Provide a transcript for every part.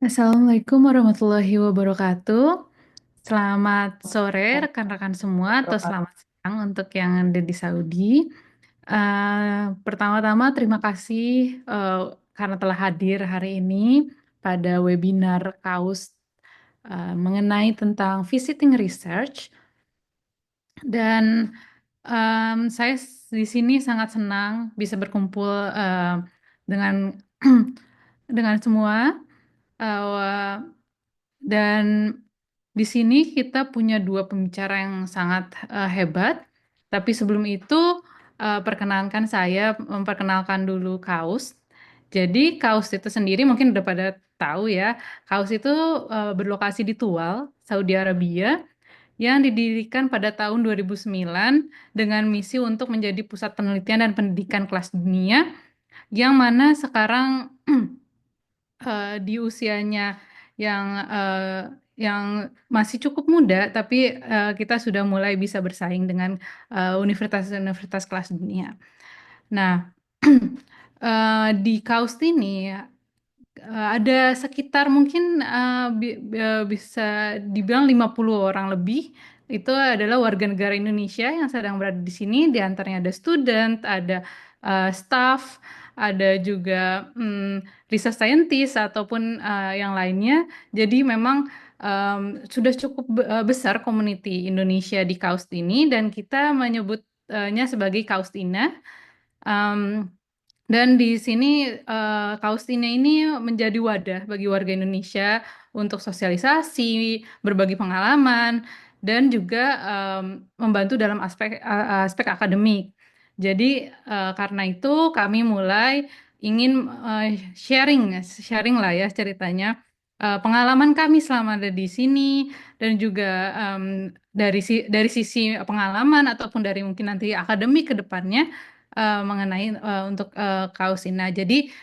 Assalamualaikum warahmatullahi wabarakatuh. Selamat sore rekan-rekan semua atau selamat siang untuk yang ada di Saudi. Pertama-tama terima kasih karena telah hadir hari ini pada webinar KAUS mengenai tentang visiting research. Dan saya di sini sangat senang bisa berkumpul dengan dengan semua. Eh, dan di sini kita punya dua pembicara yang sangat hebat. Tapi sebelum itu, perkenankan saya memperkenalkan dulu KAUS. Jadi KAUS itu sendiri mungkin udah pada tahu ya. KAUS itu berlokasi di Tual, Saudi Arabia, yang didirikan pada tahun 2009 dengan misi untuk menjadi pusat penelitian dan pendidikan kelas dunia, yang mana sekarang di usianya yang yang masih cukup muda, tapi kita sudah mulai bisa bersaing dengan universitas-universitas kelas dunia. Nah, di Kaust ini ada sekitar mungkin bisa dibilang 50 orang lebih itu adalah warga negara Indonesia yang sedang berada di sini. Di antaranya ada student, ada staff, ada juga research scientist ataupun yang lainnya. Jadi memang sudah cukup besar community Indonesia di Kaust ini dan kita menyebutnya sebagai Kaustina. Em, dan di sini Kaustina ini menjadi wadah bagi warga Indonesia untuk sosialisasi, berbagi pengalaman, dan juga membantu dalam aspek akademik. Jadi karena itu kami mulai ingin sharing, sharing lah ya ceritanya pengalaman kami selama ada di sini dan juga dari sisi pengalaman ataupun dari mungkin nanti akademik ke depannya mengenai untuk Kausina. Jadi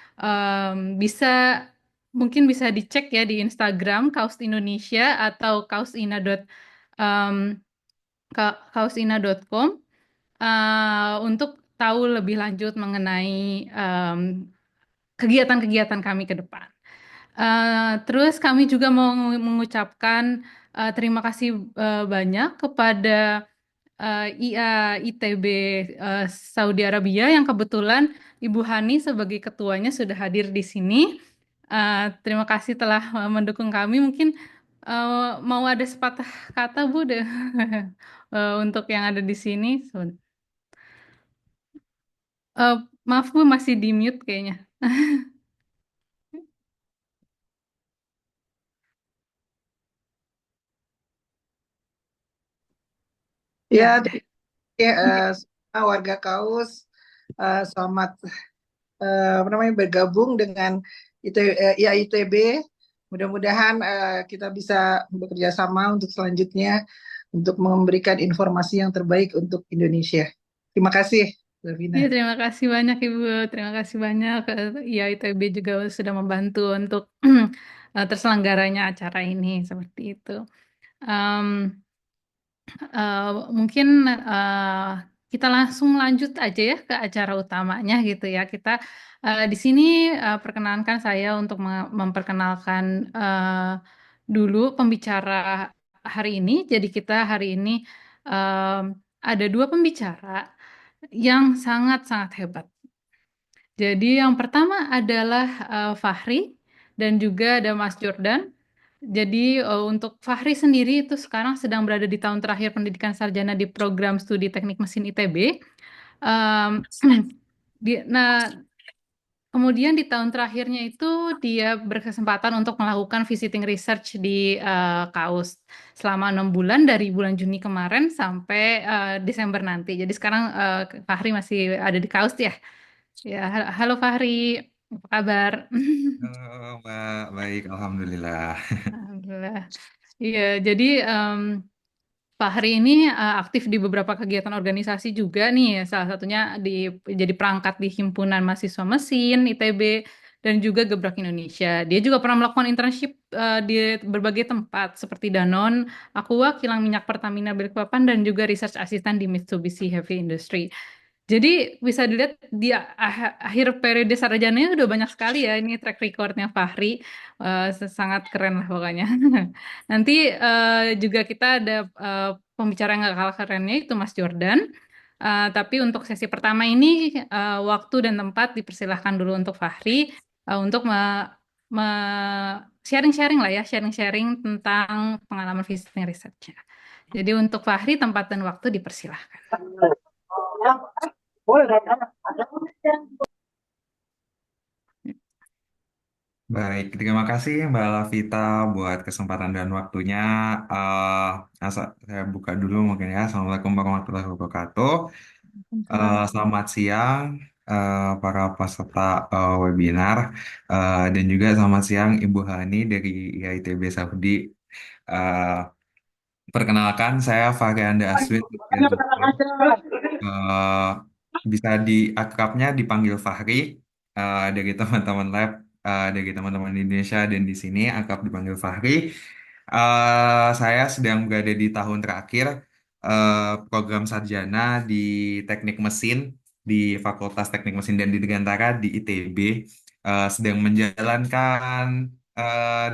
bisa mungkin bisa dicek ya di Instagram Kaus Indonesia atau kausina.com untuk tahu lebih lanjut mengenai kegiatan-kegiatan kami ke depan. Terus kami juga mau mengucapkan terima kasih banyak kepada IA ITB Saudi Arabia yang kebetulan Ibu Hani sebagai ketuanya sudah hadir di sini. Terima kasih telah mendukung kami. Mungkin mau ada sepatah kata Bu deh untuk yang ada di sini. Eh, maaf Bu masih di mute kayaknya. Ya, Ya. ya semua warga Kaus, selamat apa namanya bergabung dengan IAITB. Mudah-mudahan kita bisa bekerja sama untuk selanjutnya untuk memberikan informasi yang terbaik untuk Indonesia. Terima kasih, Davina. Iya, terima kasih banyak Ibu. Terima kasih banyak. Ya, ITB juga sudah membantu untuk terselenggaranya acara ini seperti itu. Em, eh, Mungkin kita langsung lanjut aja ya ke acara utamanya gitu ya. Kita di sini perkenankan saya untuk memperkenalkan dulu pembicara hari ini. Jadi kita hari ini em, ada dua pembicara yang sangat-sangat hebat. Jadi yang pertama adalah Fahri dan juga ada Mas Jordan. Jadi untuk Fahri sendiri itu sekarang sedang berada di tahun terakhir pendidikan sarjana di program studi teknik mesin ITB. Em, nah, kemudian di tahun terakhirnya itu dia berkesempatan untuk melakukan visiting research di KAUS selama 6 bulan dari bulan Juni kemarin sampai Desember nanti. Jadi sekarang Fahri masih ada di KAUS ya. Ya, halo Fahri, apa kabar? Halo, Mbak. Baik, Alhamdulillah. Alhamdulillah. Iya, jadi Fahri ini aktif di beberapa kegiatan organisasi juga nih, salah satunya jadi perangkat di Himpunan Mahasiswa Mesin ITB dan juga Gebrak Indonesia. Dia juga pernah melakukan internship di berbagai tempat seperti Danone, Aqua, Kilang Minyak Pertamina Balikpapan dan juga research assistant di Mitsubishi Heavy Industry. Jadi bisa dilihat di akhir periode sarjananya udah banyak sekali ya ini track recordnya Fahri. Sangat keren lah pokoknya. Nanti juga kita ada pembicara yang gak kalah kerennya itu Mas Jordan. Tapi untuk sesi pertama ini waktu dan tempat dipersilahkan dulu untuk Fahri untuk sharing-sharing lah ya, sharing-sharing tentang pengalaman visiting research-nya. Jadi untuk Fahri tempat dan waktu dipersilahkan. Baik, terima kasih Mbak Lavita buat kesempatan dan waktunya. Saya buka dulu mungkin ya. Assalamualaikum warahmatullahi wabarakatuh. Selamat siang para peserta webinar dan juga selamat siang Ibu Hani dari IITB Saudi. Eh, Perkenalkan, saya Fahrianda Aswin Widianto. Eh, Bisa akrabnya dipanggil Fahri dari teman-teman lab, dari teman-teman di Indonesia dan di sini akrab dipanggil Fahri. Saya sedang berada di tahun terakhir program sarjana di Teknik Mesin di Fakultas Teknik Mesin dan Dirgantara di ITB. Sedang menjalankan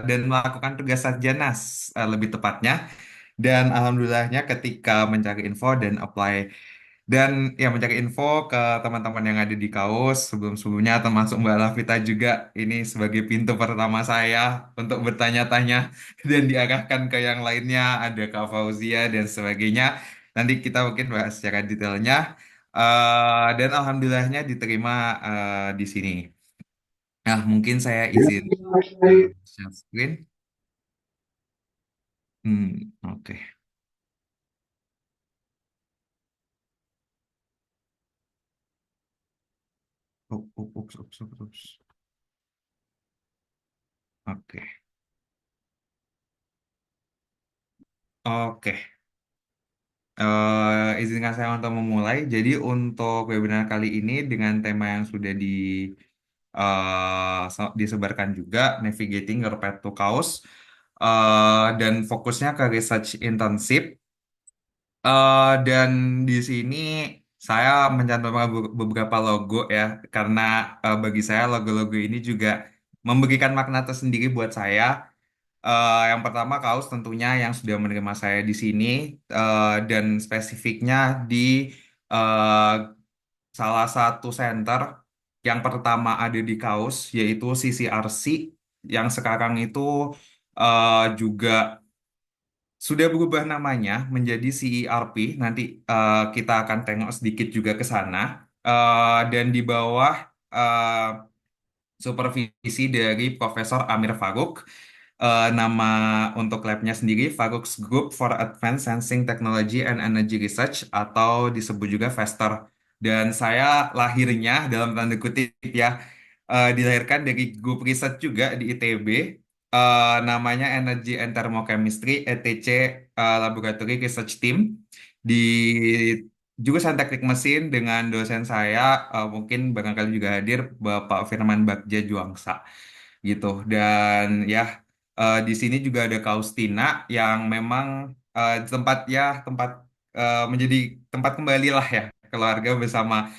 dan melakukan tugas sarjana lebih tepatnya. Dan alhamdulillahnya ketika mencari info dan apply dan ya mencari info ke teman-teman yang ada di kaus sebelum-sebelumnya termasuk Mbak Lavita juga ini sebagai pintu pertama saya untuk bertanya-tanya dan diarahkan ke yang lainnya ada Kak Fauzia dan sebagainya. Nanti kita mungkin bahas secara detailnya. Dan alhamdulillahnya diterima di sini. Nah, mungkin saya izin share screen. Oke. Ups. Oke. Oke. Izinkan saya untuk memulai. Jadi untuk webinar kali ini dengan tema yang sudah disebarkan juga, Navigating Your Path to Chaos, dan fokusnya ke research internship. Dan di sini saya mencantumkan beberapa logo ya, karena bagi saya logo-logo ini juga memberikan makna tersendiri buat saya. Yang pertama kaos tentunya yang sudah menerima saya di sini dan spesifiknya di eh, salah satu center yang pertama ada di kaos yaitu CCRC yang sekarang itu juga sudah berubah namanya menjadi CERP. Nanti kita akan tengok sedikit juga ke sana. Dan di bawah eh, supervisi dari Profesor Amir Farouk. Nama untuk labnya sendiri Farouk's Group for Advanced Sensing Technology and Energy Research atau disebut juga FASTER. Dan saya lahirnya dalam tanda kutip ya dilahirkan dari grup riset juga di ITB. Namanya Energy and Thermochemistry ETC Laboratory Research Team di jurusan Teknik Mesin dengan dosen saya mungkin barangkali juga hadir Bapak Firman Bagja Juangsa gitu. Dan ya di sini juga ada Kaustina yang memang tempat menjadi tempat kembali lah ya keluarga bersama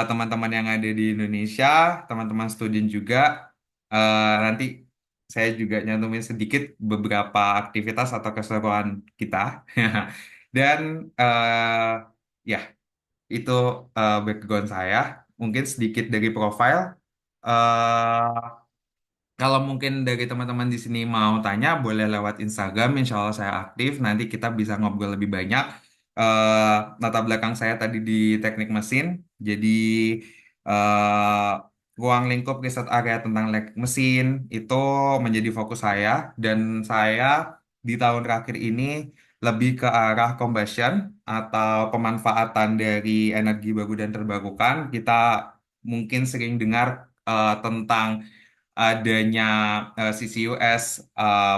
teman-teman yang ada di Indonesia, teman-teman studi juga. Nanti saya juga nyantumin sedikit beberapa aktivitas atau keseruan kita. Dan ya itu background saya. Mungkin sedikit dari profile. eh Kalau mungkin dari teman-teman di sini mau tanya, boleh lewat Instagram. Insya Allah saya aktif. Nanti kita bisa ngobrol lebih banyak. Latar belakang saya tadi di teknik mesin. Jadi ruang lingkup riset area tentang elektrik mesin itu menjadi fokus saya. Dan saya di tahun terakhir ini lebih ke arah combustion atau pemanfaatan dari energi baru dan terbarukan. Kita mungkin sering dengar tentang adanya CCUS,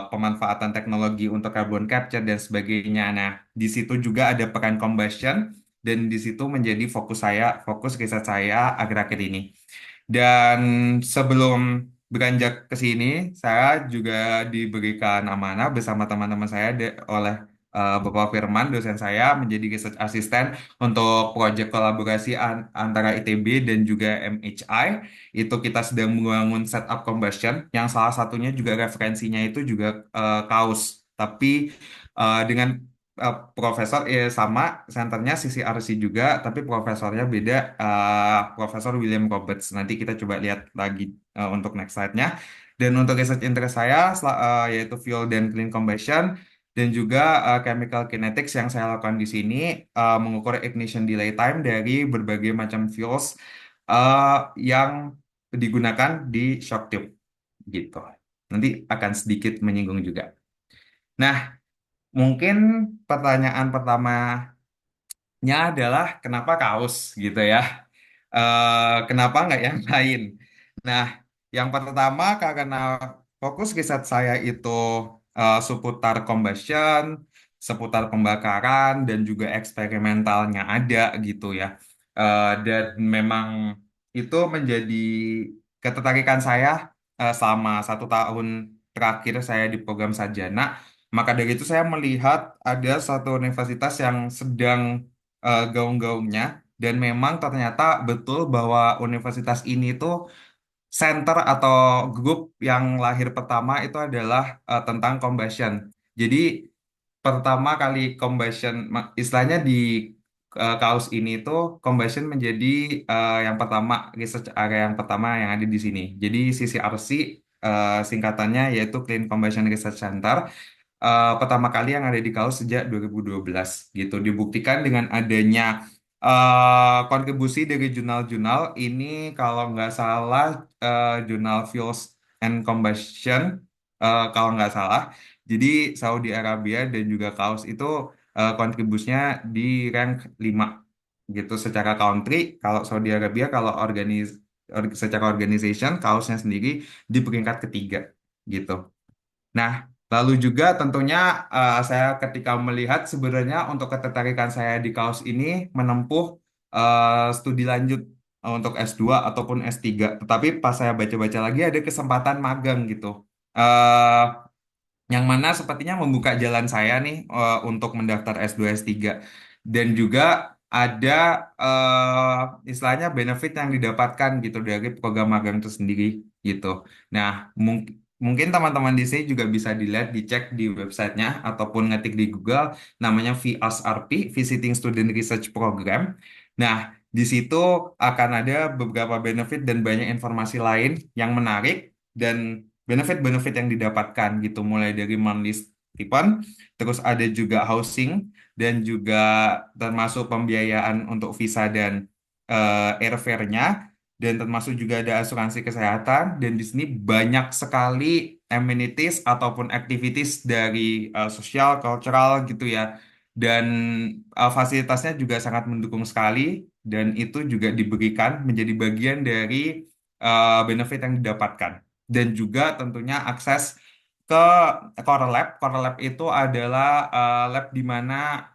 pemanfaatan teknologi untuk carbon capture dan sebagainya. Nah, di situ juga ada peran combustion dan di situ menjadi fokus riset saya akhir-akhir ini. Dan sebelum beranjak ke sini, saya juga diberikan amanah bersama teman-teman saya oleh Bapak Firman, dosen saya, menjadi research assistant untuk proyek kolaborasi antara ITB dan juga MHI. Itu kita sedang membangun setup combustion, yang salah satunya juga referensinya itu juga kaos. Tapi dengan profesor sama, senternya CCRC juga, tapi profesornya beda, Profesor William Roberts. Nanti kita coba lihat lagi untuk next slide-nya. Dan untuk research interest saya yaitu fuel dan clean combustion dan juga chemical kinetics yang saya lakukan di sini, mengukur ignition delay time dari berbagai macam fuels yang digunakan di shock tube gitu. Nanti akan sedikit menyinggung juga. Nah, mungkin pertanyaan pertamanya adalah kenapa kaos gitu ya? Kenapa nggak yang lain? Nah, yang pertama karena fokus riset saya itu seputar combustion, seputar pembakaran, dan juga eksperimentalnya ada gitu ya. Dan memang itu menjadi ketertarikan saya selama 1 tahun terakhir saya di program sarjana. Maka dari itu saya melihat ada satu universitas yang sedang gaung-gaungnya, dan memang ternyata betul bahwa universitas ini tuh center atau grup yang lahir pertama itu adalah tentang combustion. Jadi pertama kali combustion, istilahnya di kaus ini tuh combustion menjadi yang pertama, research area yang pertama yang ada di sini. Jadi CCRC singkatannya yaitu Clean Combustion Research Center, pertama kali yang ada di kaos sejak 2012 gitu. Dibuktikan dengan adanya kontribusi dari jurnal-jurnal ini, kalau nggak salah jurnal Fuels and Combustion, kalau nggak salah. Jadi Saudi Arabia dan juga kaos itu kontribusinya di rank 5 gitu secara country. Kalau Saudi Arabia, kalau secara organization, kaosnya sendiri di peringkat ketiga gitu. Nah, lalu juga tentunya saya ketika melihat sebenarnya untuk ketertarikan saya di kaos ini menempuh studi lanjut untuk S2 ataupun S3. Tetapi pas saya baca-baca lagi ada kesempatan magang gitu. Eh, yang mana sepertinya membuka jalan saya nih untuk mendaftar S2 S3, dan juga ada istilahnya benefit yang didapatkan gitu dari program magang itu sendiri gitu. Nah, mungkin teman-teman di sini juga bisa dilihat, dicek di websitenya ataupun ngetik di Google, namanya VSRP, Visiting Student Research Program. Nah, di situ akan ada beberapa benefit dan banyak informasi lain yang menarik, dan benefit-benefit yang didapatkan gitu, mulai dari monthly stipend, terus ada juga housing, dan juga termasuk pembiayaan untuk visa dan airfare-nya, dan termasuk juga ada asuransi kesehatan, dan di sini banyak sekali amenities ataupun activities dari sosial, cultural gitu ya, dan fasilitasnya juga sangat mendukung sekali, dan itu juga diberikan menjadi bagian dari benefit yang didapatkan. Dan juga tentunya akses ke Core Lab. Core Lab itu adalah lab di mana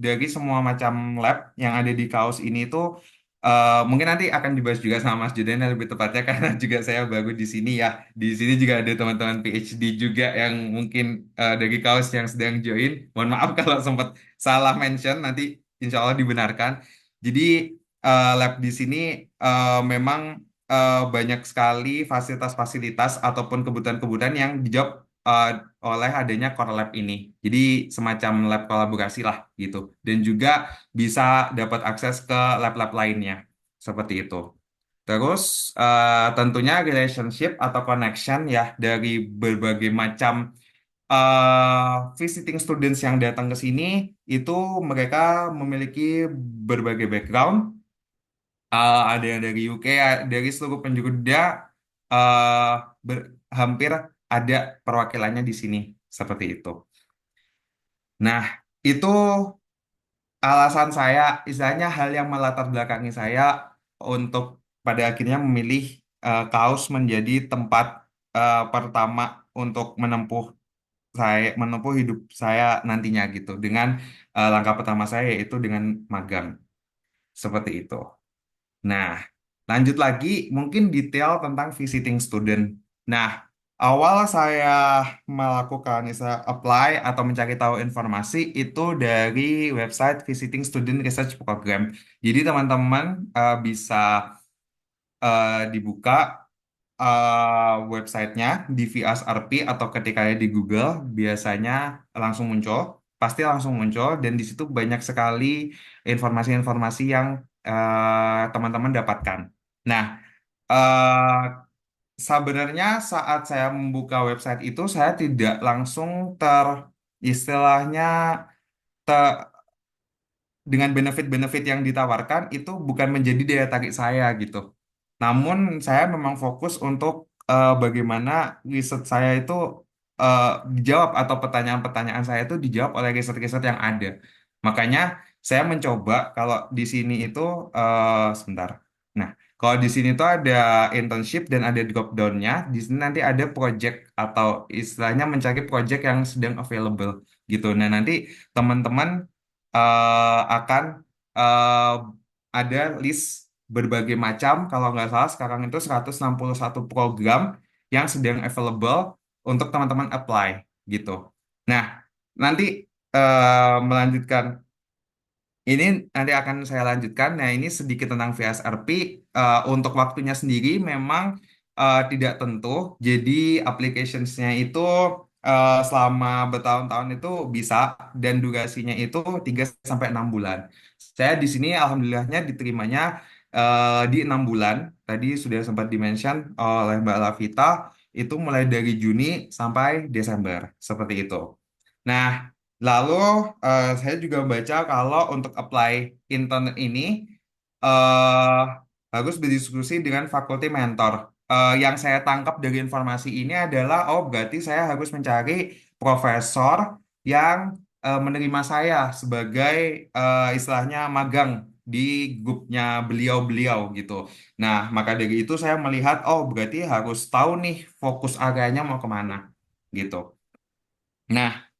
dari semua macam lab yang ada di kaos ini itu mungkin nanti akan dibahas juga sama Mas Judan lebih tepatnya karena juga saya baru di sini ya. Di sini juga ada teman-teman PhD juga yang mungkin dari kaos yang sedang join. Mohon maaf kalau sempat salah mention, nanti insya Allah dibenarkan. Jadi lab di sini memang banyak sekali fasilitas-fasilitas ataupun kebutuhan-kebutuhan yang dijawab eh, oleh adanya Core Lab ini. Jadi semacam lab kolaborasi lah gitu. Dan juga bisa dapat akses ke lab-lab lainnya. Seperti itu. Terus tentunya relationship atau connection ya dari berbagai macam visiting students yang datang ke sini, itu mereka memiliki berbagai background. Ada yang dari UK, dari seluruh penjuru dunia, eh, hampir ada perwakilannya di sini, seperti itu. Nah, itu alasan saya, istilahnya hal yang melatar belakangi saya untuk pada akhirnya memilih kaos menjadi tempat pertama untuk menempuh hidup saya nantinya gitu, dengan langkah pertama saya yaitu dengan magang, seperti itu. Nah, lanjut lagi mungkin detail tentang visiting student. Nah, awal saya melakukan apply atau mencari tahu informasi itu dari website Visiting Student Research Program. Jadi teman-teman bisa dibuka websitenya di VSRP atau ketika di Google biasanya langsung muncul, pasti langsung muncul dan di situ banyak sekali informasi-informasi yang teman-teman dapatkan. Nah, eh, sebenarnya saat saya membuka website itu saya tidak langsung istilahnya dengan benefit-benefit yang ditawarkan itu bukan menjadi daya tarik saya gitu. Namun saya memang fokus untuk bagaimana riset saya itu eh, dijawab atau pertanyaan-pertanyaan saya itu dijawab oleh riset-riset yang ada. Makanya saya mencoba kalau di sini itu sebentar. Nah, kalau di sini tuh ada internship dan ada drop down-nya, di sini nanti ada project atau istilahnya mencari project yang sedang available gitu. Nah, nanti teman-teman akan eh, ada list berbagai macam, kalau nggak salah sekarang itu 161 program yang sedang available untuk teman-teman apply gitu. Nah, nanti melanjutkan ini nanti akan saya lanjutkan. Nah, ini sedikit tentang VSRP. Untuk waktunya sendiri memang tidak tentu. Jadi applications-nya itu selama bertahun-tahun itu bisa dan durasinya itu 3 sampai 6 bulan. Saya di sini alhamdulillahnya diterimanya di 6 bulan. Tadi sudah sempat dimention oleh Mbak Lavita itu mulai dari Juni sampai Desember seperti itu. Nah, lalu saya juga baca kalau untuk apply intern ini eh, harus berdiskusi dengan fakulti mentor. Yang saya tangkap dari informasi ini adalah, oh berarti saya harus mencari profesor yang menerima saya sebagai istilahnya magang di grupnya beliau-beliau gitu. Nah, maka dari itu saya melihat, oh berarti harus tahu nih fokus areanya mau kemana gitu. Nah,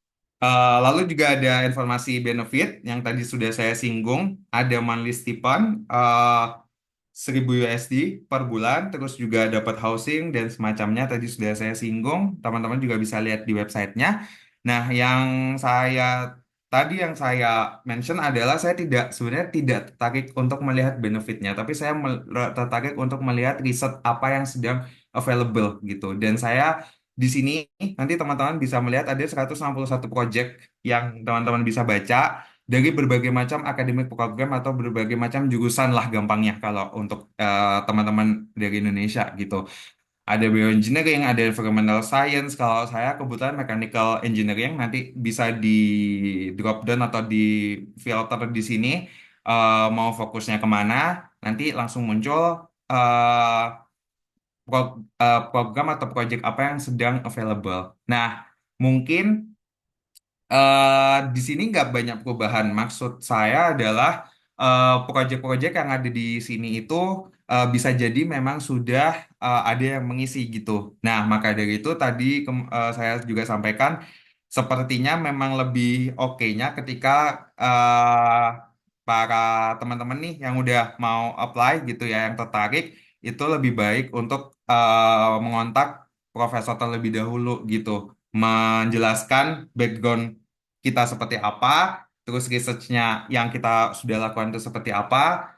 lalu juga ada informasi benefit yang tadi sudah saya singgung. Ada monthly stipend 1000 USD per bulan, terus juga dapat housing dan semacamnya. Tadi sudah saya singgung. Teman-teman juga bisa lihat di websitenya. Nah, yang saya mention adalah saya sebenarnya tidak tertarik untuk melihat benefitnya, tapi saya tertarik untuk melihat riset apa yang sedang available gitu. Dan saya di sini nanti teman-teman bisa melihat ada 161 project yang teman-teman bisa baca dari berbagai macam akademik program atau berbagai macam jurusan lah gampangnya kalau untuk teman-teman dari Indonesia gitu. Ada bioengineering, ada environmental science. Kalau saya kebetulan mechanical engineering nanti bisa di drop down atau di filter di sini mau fokusnya kemana. Nanti langsung muncul eh, program atau project apa yang sedang available. Nah, mungkin di sini nggak banyak perubahan. Maksud saya adalah proyek-proyek yang ada di sini itu bisa jadi memang sudah ada yang mengisi gitu. Nah, maka dari itu tadi saya juga sampaikan sepertinya memang lebih oke-nya ketika eh, para teman-teman nih yang udah mau apply gitu ya, yang tertarik itu lebih baik untuk mengontak profesor terlebih dahulu gitu menjelaskan background kita seperti apa, terus researchnya yang kita sudah lakukan itu seperti apa,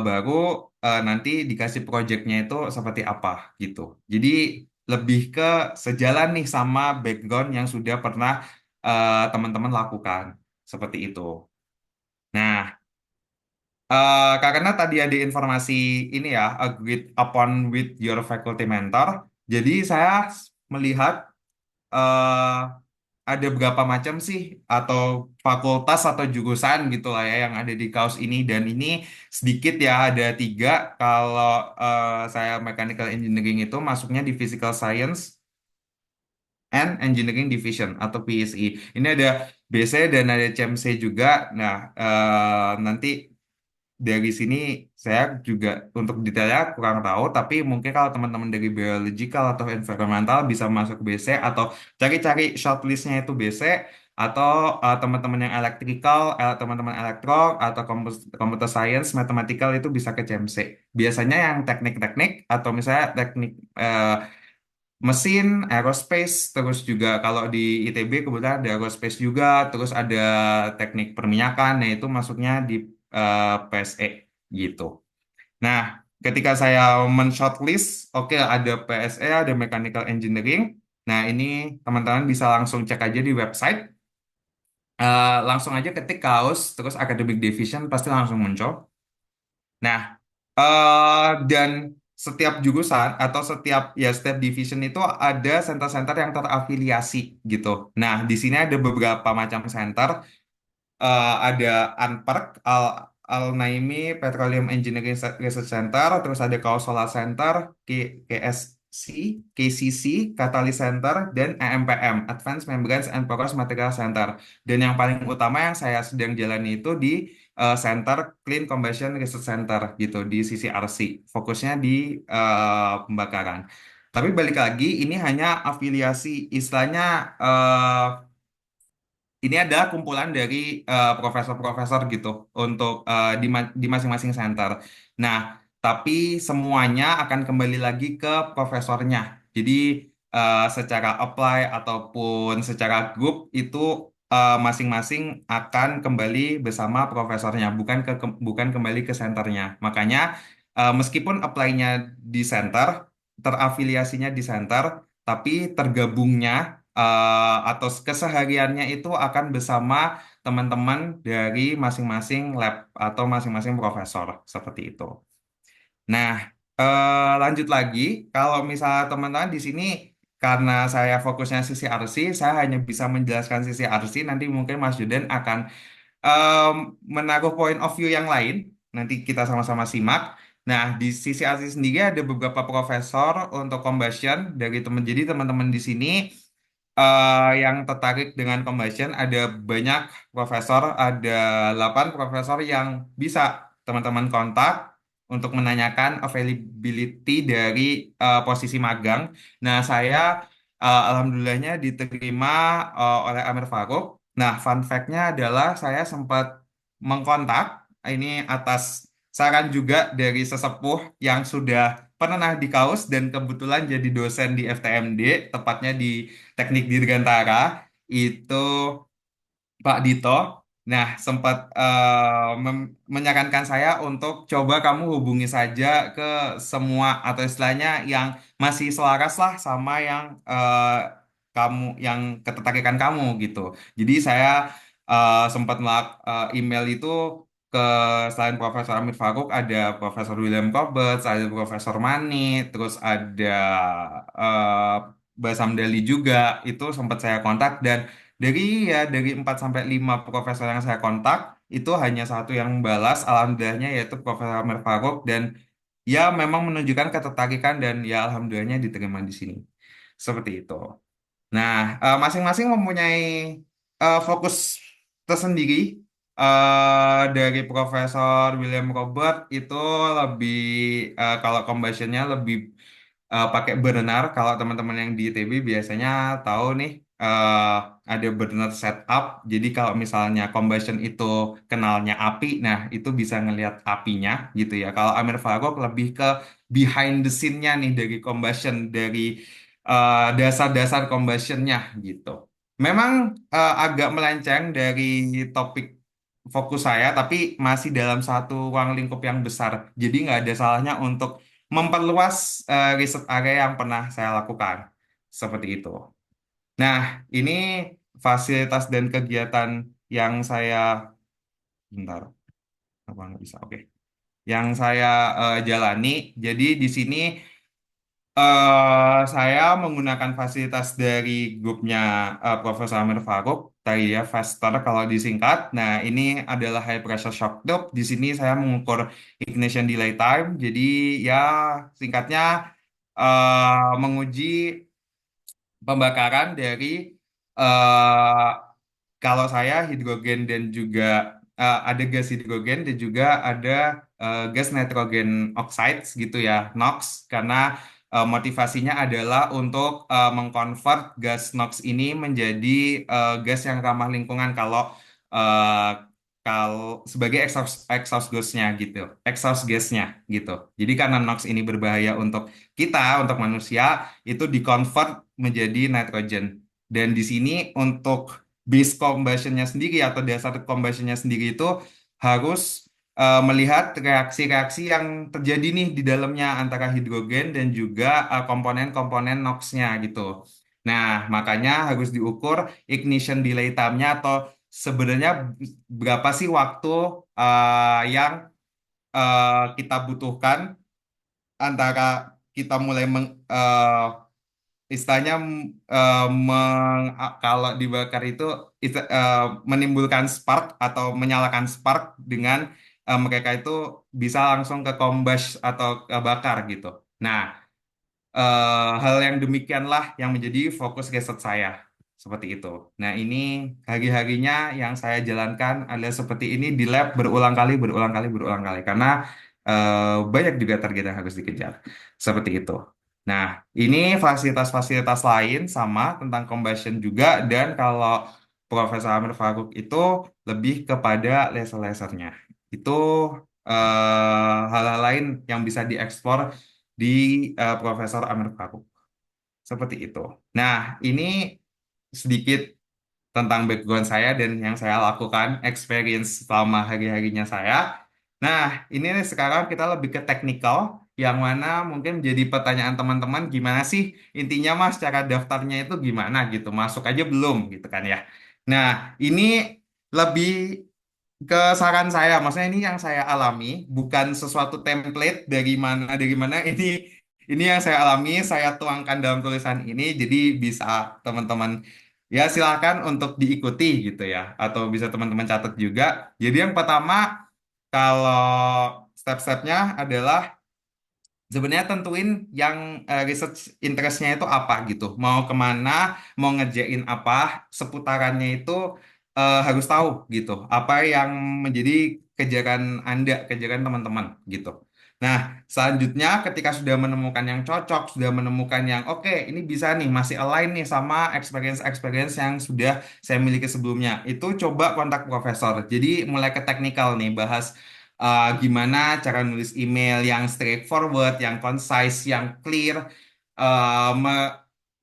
baru nanti dikasih projectnya itu seperti apa gitu. Jadi lebih ke sejalan nih sama background yang sudah pernah teman-teman lakukan seperti itu. Nah, karena tadi ada informasi ini ya, agreed upon with your faculty mentor. Jadi saya melihat eh, ada berapa macam sih atau fakultas atau jurusan gitu lah ya yang ada di kaus ini dan ini sedikit ya ada 3 kalau saya mechanical engineering itu masuknya di physical science and engineering division atau PSI. Ini ada BC dan ada CMC juga. Nah, nanti dari sini saya juga untuk detailnya kurang tahu, tapi mungkin kalau teman-teman dari biological atau environmental bisa masuk BC atau cari-cari shortlistnya itu BC atau teman-teman yang electrical, teman-teman elektro atau computer science, mathematical itu bisa ke CMC. Biasanya yang teknik-teknik atau misalnya teknik mesin, aerospace, terus juga kalau di ITB kebetulan ada aerospace juga, terus ada teknik perminyakan, nah itu masuknya di PSE gitu. Nah, ketika saya men-shortlist, oke ada PSE, ada Mechanical Engineering. Nah, ini teman-teman bisa langsung cek aja di website. Langsung aja ketik kaos, terus Academic Division pasti langsung muncul. Nah, dan setiap jurusan atau setiap division itu ada center-center yang terafiliasi gitu. Nah, di sini ada beberapa macam center. Ada Anperk, Al Naimi Petroleum Engineering Research Center, terus ada Kausola Center, KSC, KCC, Catalyst Center, dan EMPM, Advanced Membranes and Porous Material Center. Dan yang paling utama yang saya sedang jalani itu di Center Clean Combustion Research Center gitu di CCRC. Fokusnya di pembakaran. Tapi balik lagi, ini hanya afiliasi istilahnya ini adalah kumpulan dari profesor-profesor gitu untuk di masing-masing center. Nah, tapi semuanya akan kembali lagi ke profesornya. Jadi secara apply ataupun secara grup itu masing-masing akan kembali bersama profesornya, bukan kembali ke senternya. Makanya meskipun apply-nya di center, terafiliasinya di center, tapi tergabungnya atau kesehariannya itu akan bersama teman-teman dari masing-masing lab atau masing-masing profesor seperti itu. Nah, lanjut lagi, kalau misalnya teman-teman di sini karena saya fokusnya sisi RC, saya hanya bisa menjelaskan sisi RC. Nanti mungkin Mas Judan akan em, menaruh point of view yang lain. Nanti kita sama-sama simak. Nah, di sisi RC sendiri ada beberapa profesor untuk combustion dari teman. Jadi teman-teman di sini yang tertarik dengan combustion ada banyak profesor, ada 8 profesor yang bisa teman-teman kontak untuk menanyakan availability dari posisi magang. Nah, saya alhamdulillahnya diterima oleh Amir Farouk. Nah, fun fact-nya adalah saya sempat mengkontak ini atas saran juga dari sesepuh yang sudah pernah di kaus dan kebetulan jadi dosen di FTMD, tepatnya di Teknik Dirgantara itu Pak Dito. Nah, sempat menyarankan saya untuk coba kamu hubungi saja ke semua atau istilahnya yang masih selaras lah sama yang kamu yang ketertarikan kamu gitu. Jadi saya sempat email itu ke selain Profesor Amir Farouk ada Profesor William Roberts, ada Profesor Mani, terus ada eh, Basam Dali juga itu sempat saya kontak dan dari 4 sampai 5 profesor yang saya kontak, itu hanya satu yang membalas, alhamdulillahnya yaitu Profesor Amir Farouk dan ya memang menunjukkan ketertarikan dan ya alhamdulillahnya diterima di sini. Seperti itu. Nah, masing-masing mempunyai fokus tersendiri. Dari Profesor William Robert itu lebih kalau combustionnya lebih pakai burner. Kalau teman-teman yang di ITB biasanya tahu nih eh, ada burner setup. Jadi kalau misalnya combustion itu kenalnya api, nah itu bisa ngelihat apinya gitu ya. Kalau Amir Faruk lebih ke behind the scene-nya nih dari combustion dari dasar-dasar combustionnya gitu. Memang agak melenceng dari topik fokus saya, tapi masih dalam satu ruang lingkup yang besar. Jadi nggak ada salahnya untuk memperluas riset area yang pernah saya lakukan. Seperti itu. Nah, ini fasilitas dan kegiatan yang saya, bentar, apa nggak bisa? Oke. Yang saya jalani. Jadi di sini saya menggunakan fasilitas dari grupnya Profesor Amir Farouk, tadi ya Faster kalau disingkat. Nah, ini adalah high pressure shock tube. Di sini saya mengukur ignition delay time. Jadi ya singkatnya menguji pembakaran dari eh, kalau saya hidrogen dan juga ada gas hidrogen dan juga ada gas nitrogen oxides gitu ya, NOx karena motivasinya adalah untuk mengkonvert gas NOx ini menjadi gas yang ramah lingkungan kalau kalau sebagai exhaust gasnya gitu, exhaust gasnya gitu. Jadi karena NOx ini berbahaya untuk kita, untuk manusia, itu dikonvert menjadi nitrogen. Dan di sini untuk base combustionnya sendiri atau dasar combustionnya sendiri itu harus melihat reaksi-reaksi yang terjadi nih di dalamnya antara hidrogen dan juga komponen-komponen NOx-nya gitu. Nah, makanya harus diukur ignition delay time-nya atau sebenarnya berapa sih waktu yang kita butuhkan antara kita mulai istilahnya kalau dibakar itu menimbulkan spark atau menyalakan spark dengan mereka itu bisa langsung ke combust atau ke bakar gitu. Nah, hal yang demikianlah yang menjadi fokus riset saya. Seperti itu. Nah, ini hari-harinya yang saya jalankan adalah seperti ini di lab berulang kali, berulang kali, berulang kali. Karena banyak juga target yang harus dikejar. Seperti itu. Nah, ini fasilitas-fasilitas lain sama tentang combustion juga. Dan kalau Profesor Amir Faruk itu lebih kepada laser-lasernya. Itu hal-hal lain yang bisa dieksplor di Profesor Amir Faruk. Seperti itu. Nah, ini sedikit tentang background saya dan yang saya lakukan, experience selama hari-harinya saya. Nah, ini nih sekarang kita lebih ke teknikal, yang mana mungkin jadi pertanyaan teman-teman, gimana sih intinya Mas, cara daftarnya itu gimana gitu, masuk aja belum gitu kan ya. Nah, ini lebih ke saran saya, maksudnya ini yang saya alami, bukan sesuatu template dari mana ini yang saya alami, saya tuangkan dalam tulisan ini, jadi bisa teman-teman ya silakan untuk diikuti gitu ya, atau bisa teman-teman catat juga. Jadi yang pertama, kalau step-stepnya adalah sebenarnya tentuin yang research interestnya itu apa gitu. Mau kemana, mau ngerjain apa, seputarannya itu harus tahu gitu. Apa yang menjadi kejaran Anda, kejaran teman-teman gitu. Nah, selanjutnya ketika sudah menemukan yang cocok, sudah menemukan yang oke, ini bisa nih, masih align nih sama experience-experience yang sudah saya miliki sebelumnya. Itu coba kontak profesor. Jadi mulai ke teknikal nih, bahas gimana cara nulis email yang straightforward, yang concise, yang clear,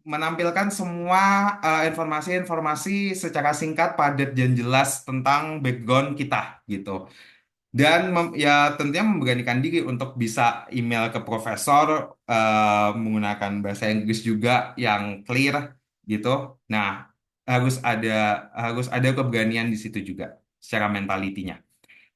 menampilkan semua informasi-informasi secara singkat, padat, dan jelas tentang background kita gitu. Dan ya tentunya memberanikan diri untuk bisa email ke profesor menggunakan bahasa Inggris juga yang clear gitu. Nah, harus ada keberanian di situ juga secara mentalitinya.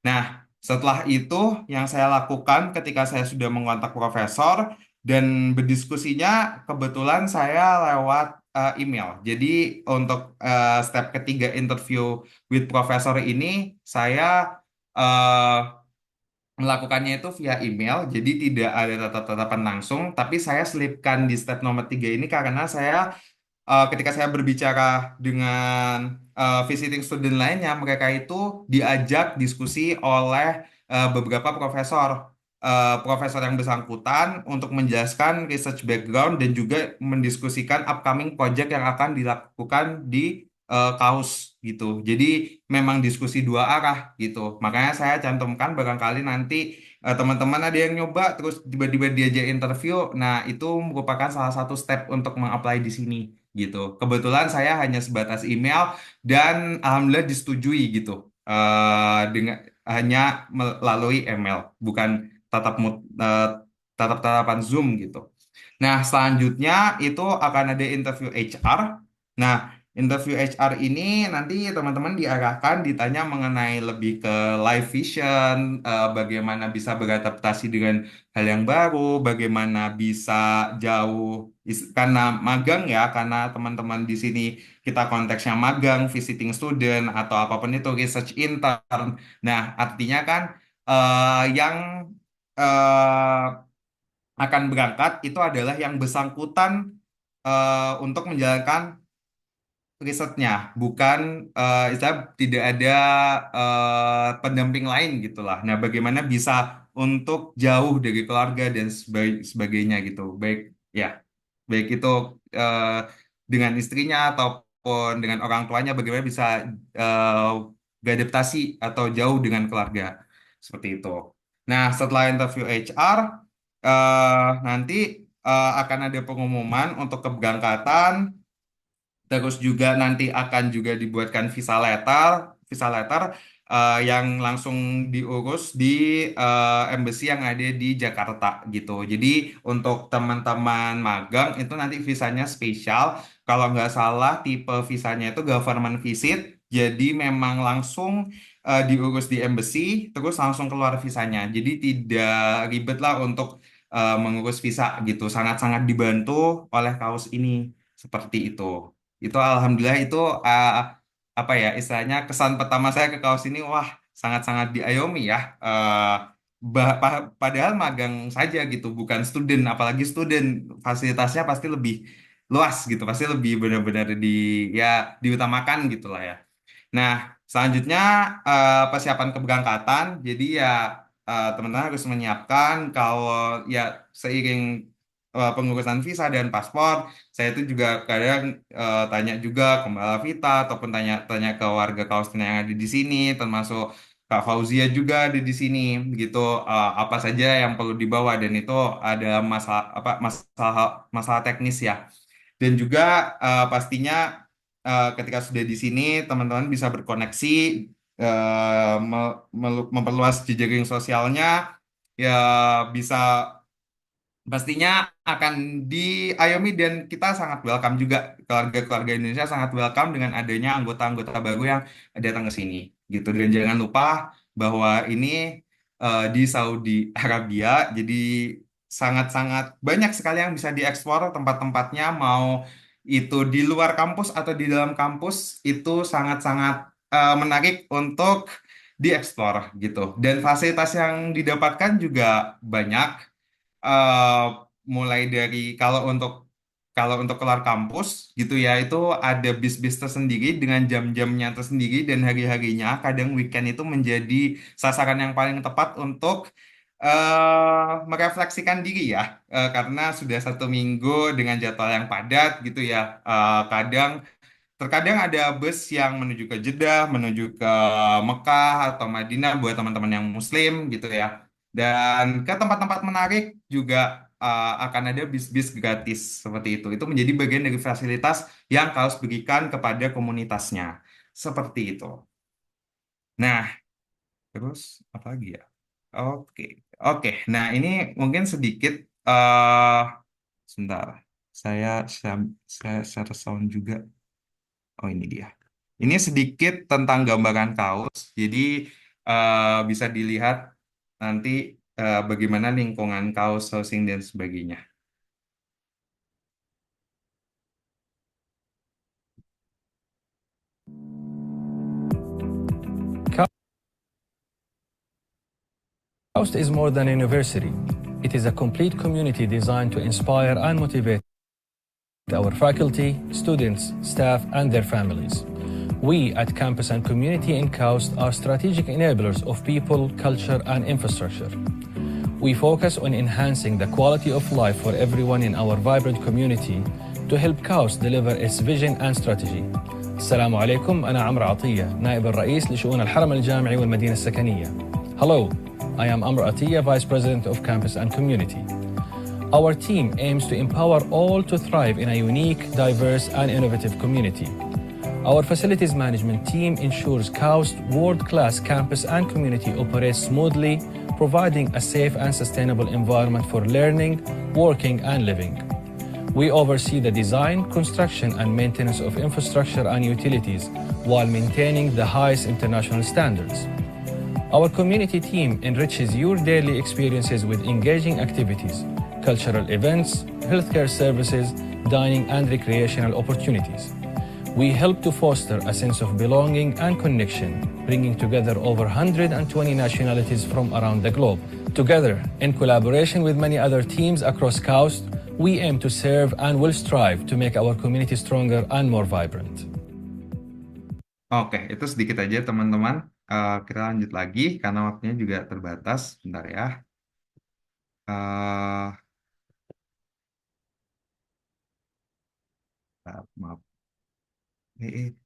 Nah, setelah itu yang saya lakukan ketika saya sudah mengontak profesor dan berdiskusinya, kebetulan saya lewat email. Jadi untuk step ketiga interview with profesor ini, saya eh, melakukannya itu via email. Jadi tidak ada tatap-tatapan langsung, tapi saya selipkan di step nomor 3 ini karena saya ketika saya berbicara dengan visiting student lainnya, mereka itu diajak diskusi oleh beberapa profesor yang bersangkutan untuk menjelaskan research background dan juga mendiskusikan upcoming project yang akan dilakukan di kaus gitu. Jadi memang diskusi dua arah gitu. Makanya saya cantumkan barangkali nanti teman-teman ada yang nyoba terus tiba-tiba diajak interview. Nah, itu merupakan salah satu step untuk meng-apply di sini gitu. Kebetulan saya hanya sebatas email dan alhamdulillah disetujui gitu. Dengan hanya melalui email, bukan tatap-tatapan Zoom gitu. Nah, selanjutnya itu akan ada interview HR. Nah, interview HR ini nanti teman-teman diarahkan ditanya mengenai lebih ke life vision, bagaimana bisa beradaptasi dengan hal yang baru, bagaimana bisa jauh karena magang ya, karena teman-teman di sini kita konteksnya magang, visiting student atau apapun itu research intern. Nah, artinya kan yang akan berangkat itu adalah yang bersangkutan untuk menjalankan risetnya, bukan istilah tidak ada pendamping lain gitulah. Nah, bagaimana bisa untuk jauh dari keluarga dan sebagainya gitu, baik ya, baik itu eh, dengan istrinya ataupun dengan orang tuanya, bagaimana bisa eh, gak adaptasi atau jauh dengan keluarga seperti itu. Nah, setelah interview HR, nanti akan ada pengumuman untuk keberangkatan. Terus juga nanti akan juga dibuatkan visa letter yang langsung diurus di embassy yang ada di Jakarta gitu. Jadi untuk teman-teman magang itu nanti visanya spesial. Kalau nggak salah tipe visanya itu government visit. Jadi memang langsung diurus di embassy, terus langsung keluar visanya. Jadi tidak ribet lah untuk mengurus visa gitu. Sangat-sangat dibantu oleh kaus ini seperti itu. Itu alhamdulillah itu apa ya istilahnya kesan pertama saya ke kaos ini wah sangat-sangat diayomi ya. Padahal magang saja gitu bukan student apalagi student fasilitasnya pasti lebih luas gitu pasti lebih benar-benar ya diutamakan gitu lah ya. Nah, selanjutnya persiapan keberangkatan. Jadi ya teman-teman harus menyiapkan kalau ya seiring pengurusan visa dan paspor, saya itu juga kadang tanya juga ke Mbak Lavita ataupun tanya-tanya ke warga Kaustina yang ada di sini, termasuk Kak Fauzia juga ada di sini, gitu. Apa saja yang perlu dibawa dan itu ada masalah apa masalah masalah teknis ya. Dan juga pastinya ketika sudah di sini, teman-teman bisa berkoneksi, memperluas jejaring sosialnya, ya bisa pastinya akan diayomi dan kita sangat welcome juga keluarga-keluarga Indonesia sangat welcome dengan adanya anggota-anggota baru yang datang ke sini gitu dan jangan lupa bahwa ini di Saudi Arabia jadi sangat-sangat banyak sekali yang bisa dieksplor tempat-tempatnya mau itu di luar kampus atau di dalam kampus itu sangat-sangat menarik untuk dieksplor gitu dan fasilitas yang didapatkan juga banyak eh mulai dari kalau untuk keluar kampus gitu ya itu ada bis-bis tersendiri dengan jam-jamnya tersendiri dan hari-harinya kadang weekend itu menjadi sasaran yang paling tepat untuk merefleksikan diri ya. Karena sudah 1 minggu dengan jadwal yang padat gitu ya. Kadang Terkadang ada bus yang menuju ke Jeddah, menuju ke Mekah atau Madinah buat teman-teman yang Muslim gitu ya. Dan ke tempat-tempat menarik juga akan ada bis-bis gratis seperti itu. Itu menjadi bagian dari fasilitas yang harus berikan kepada komunitasnya. Seperti itu. Nah, terus apa lagi ya? Oke, oke. Nah, ini mungkin sedikit sebentar. Saya saya share sound juga. Oh, ini dia. Ini sedikit tentang gambaran kaos. Jadi bisa dilihat nanti bagaimana lingkungan kaos, sourcing dan sebagainya. KAUST is more than a university. It is a complete community designed to inspire and motivate our faculty, students, staff, and their families. We at Campus and Community in KAUST are strategic enablers of people, culture, and infrastructure. We focus on enhancing the quality of life for everyone in our vibrant community to help KAUST deliver its vision and strategy. السلام عليكم أنا عمرو عطية نائب الرئيس لشؤون الحرم الجامعي والمدينة السكنية. Hello, I am Amr Atiyah, Vice President of Campus and Community. Our team aims to empower all to thrive in a unique, diverse, and innovative community. Our facilities management team ensures KAUST world-class campus and community operates smoothly, providing a safe and sustainable environment for learning, working, and living. We oversee the design, construction, and maintenance of infrastructure and utilities while maintaining the highest international standards. Our community team enriches your daily experiences with engaging activities, cultural events, healthcare services, dining, and recreational opportunities. We help to foster a sense of belonging and connection, bringing together over 120 nationalities from around the globe. Together, in collaboration with many other teams across KAUST, we aim to serve and will strive to make our community stronger and more vibrant. Oke, itu sedikit aja teman-teman. Kita lanjut lagi karena waktunya juga terbatas. Bentar ya. Eh, Maaf.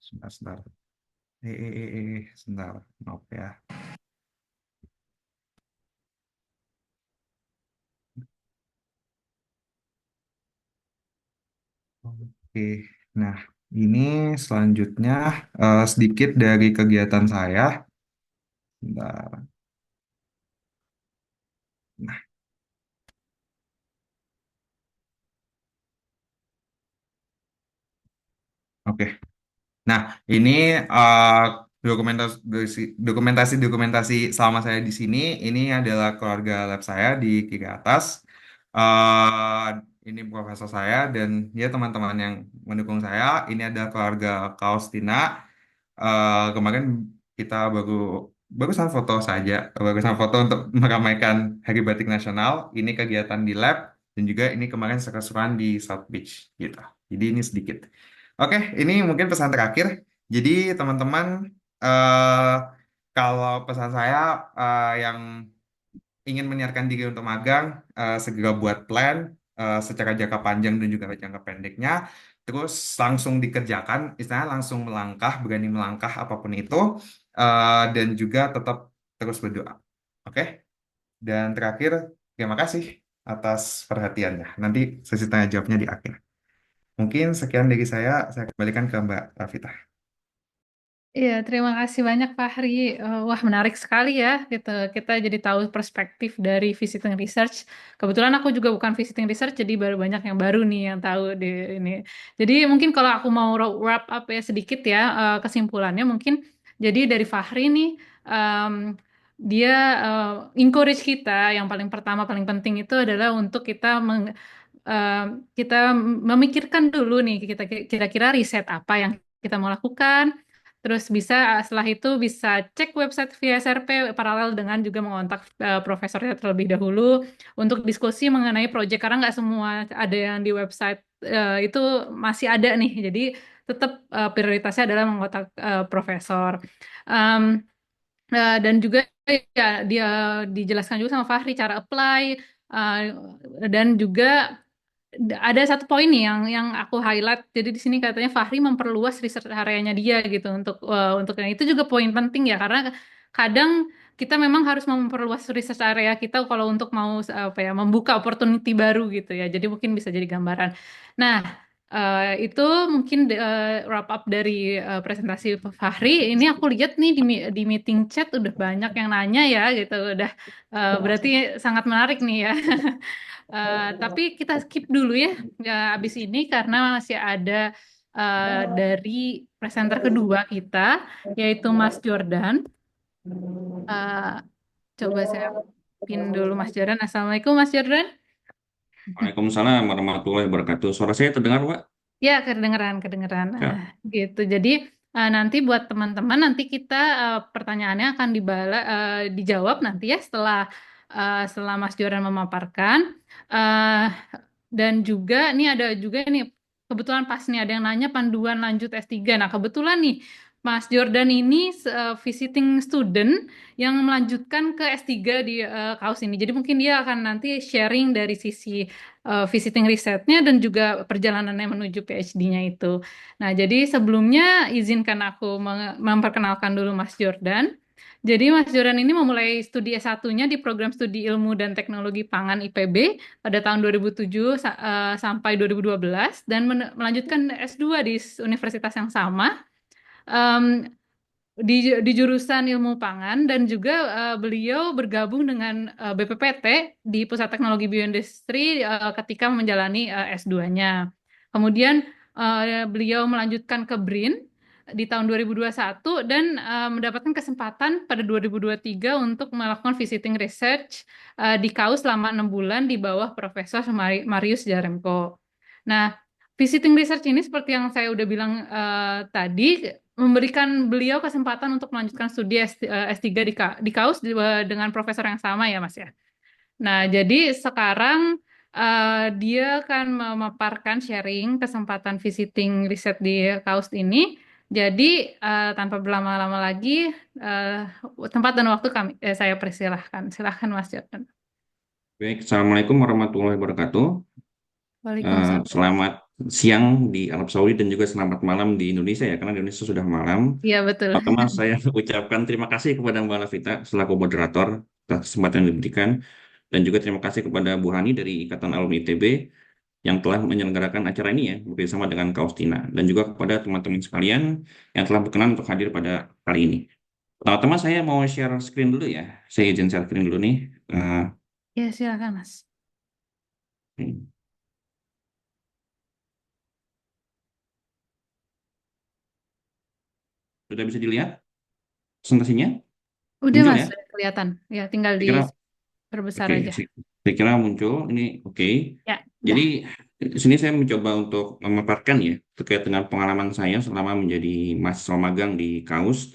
Sebentar, sebentar. Sebentar, maaf ya. Oke, nah ini selanjutnya sedikit dari kegiatan saya. Sebentar. Nah, oke. Nah, ini dokumentasi selama saya di sini. Ini adalah keluarga lab saya di kiri atas. Eh, ini profesor saya dan ya teman-teman yang mendukung saya. Ini ada keluarga Kaustina. Kemarin kita barusan foto saja, barusan foto untuk meramaikan Hari Batik Nasional. Ini kegiatan di lab dan juga ini kemarin seru-seruan di South Beach gitu. Jadi ini sedikit. Oke, ini mungkin pesan terakhir. Jadi teman-teman, eh kalau pesan saya yang ingin menyiarkan diri untuk magang, segera buat plan secara jangka panjang dan juga jangka pendeknya, terus langsung dikerjakan, istilahnya langsung melangkah, berani melangkah apapun itu, dan juga tetap terus berdoa. Oke? Dan terakhir, terima kasih atas perhatiannya. Nanti sesi tanya jawabnya di akhir. Mungkin sekian dari saya kembalikan ke Mbak Rafita. Iya, terima kasih banyak Fahri. Wah, menarik sekali ya gitu. Kita jadi tahu perspektif dari visiting research. Kebetulan aku juga bukan visiting research, jadi baru banyak yang baru nih yang tahu di ini. Jadi mungkin kalau aku mau wrap up ya sedikit ya kesimpulannya mungkin. Jadi dari Fahri nih em, dia encourage kita yang paling pertama paling penting itu adalah untuk eh, kita memikirkan dulu nih kita kira-kira riset apa yang kita mau lakukan. Terus bisa setelah itu bisa cek website VSRP paralel dengan juga mengontak profesornya terlebih dahulu untuk diskusi mengenai proyek karena nggak semua ada yang di website itu masih ada nih. Jadi tetap prioritasnya adalah mengontak profesor. Em, dan juga ya dia dijelaskan juga sama Fahri cara apply uh, dan juga ada satu poin nih yang aku highlight. Jadi di sini katanya Fahri memperluas research areanya dia gitu untuk yang itu juga poin penting ya karena kadang kita memang harus memperluas research area kita kalau untuk mau apa ya membuka opportunity baru gitu ya. Jadi mungkin bisa jadi gambaran. Nah, itu mungkin wrap up dari presentasi Fahri. Ini aku lihat nih di meeting chat udah banyak yang nanya ya gitu. Udah berarti sangat menarik nih ya. Tapi kita skip dulu ya, abis ini karena masih ada dari presenter kedua kita, yaitu Mas Jordan. Eh, Coba saya pin dulu Mas Jordan. Assalamualaikum Mas Jordan. Waalaikumsalam warahmatullahi wabarakatuh. Suara saya terdengar, Pak? Ya, kedengeran, kedengeran. Ya. Gitu. Jadi nanti buat teman-teman nanti kita pertanyaannya akan dijawab nanti ya setelah Mas Joran memaparkan. Eh, dan juga nih ada juga nih kebetulan pas nih ada yang nanya panduan lanjut S3. Nah, kebetulan nih Mas Jordan ini visiting student yang melanjutkan ke S3 di kaus ini. Jadi mungkin dia akan nanti sharing dari sisi visiting risetnya dan juga perjalanannya menuju PhD-nya itu. Nah, jadi sebelumnya izinkan aku memperkenalkan dulu Mas Jordan. Jadi Mas Jordan ini memulai studi S1-nya di program studi Ilmu dan Teknologi Pangan IPB pada tahun 2007 sampai 2012 dan melanjutkan S2 di universitas yang sama. Em, di jurusan ilmu pangan dan juga beliau bergabung dengan BPPT di Pusat Teknologi Bioindustri ketika menjalani S2-nya. Kemudian beliau melanjutkan ke BRIN di tahun 2021 dan mendapatkan kesempatan pada 2023 untuk melakukan visiting research di KAUS selama 6 bulan di bawah Profesor Marius Jaremko. Nah, visiting research ini seperti yang saya udah bilang tadi memberikan beliau kesempatan untuk melanjutkan studi S3 di KAUS dengan profesor yang sama ya Mas ya. Nah, jadi sekarang dia akan memaparkan sharing kesempatan visiting riset di KAUS ini. Jadi tanpa berlama-lama lagi tempat dan waktu saya persilahkan. Silahkan Mas Jordan. Baik, Assalamualaikum warahmatullahi wabarakatuh. Waalaikumsalam. Selamat siang di Arab Saudi dan juga selamat malam di Indonesia ya, karena di Indonesia sudah malam. Iya, betul. Pertama saya ucapkan terima kasih kepada Mbak Lavita selaku moderator atas kesempatan yang diberikan, dan juga terima kasih kepada Bu Hani dari Ikatan Alumni ITB yang telah menyelenggarakan acara ini ya bersama dengan Kaustina, dan juga kepada teman-teman sekalian yang telah berkenan untuk hadir pada kali ini. Pertama-tama saya mau share screen dulu ya. Saya izin share screen dulu nih. Eh, Ya, silakan, Mas. sudah bisa dilihat presentasinya? Udah, Muncul Mas, ya? sudah kelihatan. Ya, tinggal Saya kira diperbesar oke, aja. saya kira muncul ini oke. Ya, Jadi udah. di sini saya mencoba untuk memaparkan ya terkait dengan pengalaman saya selama menjadi mahasiswa magang di KAUS.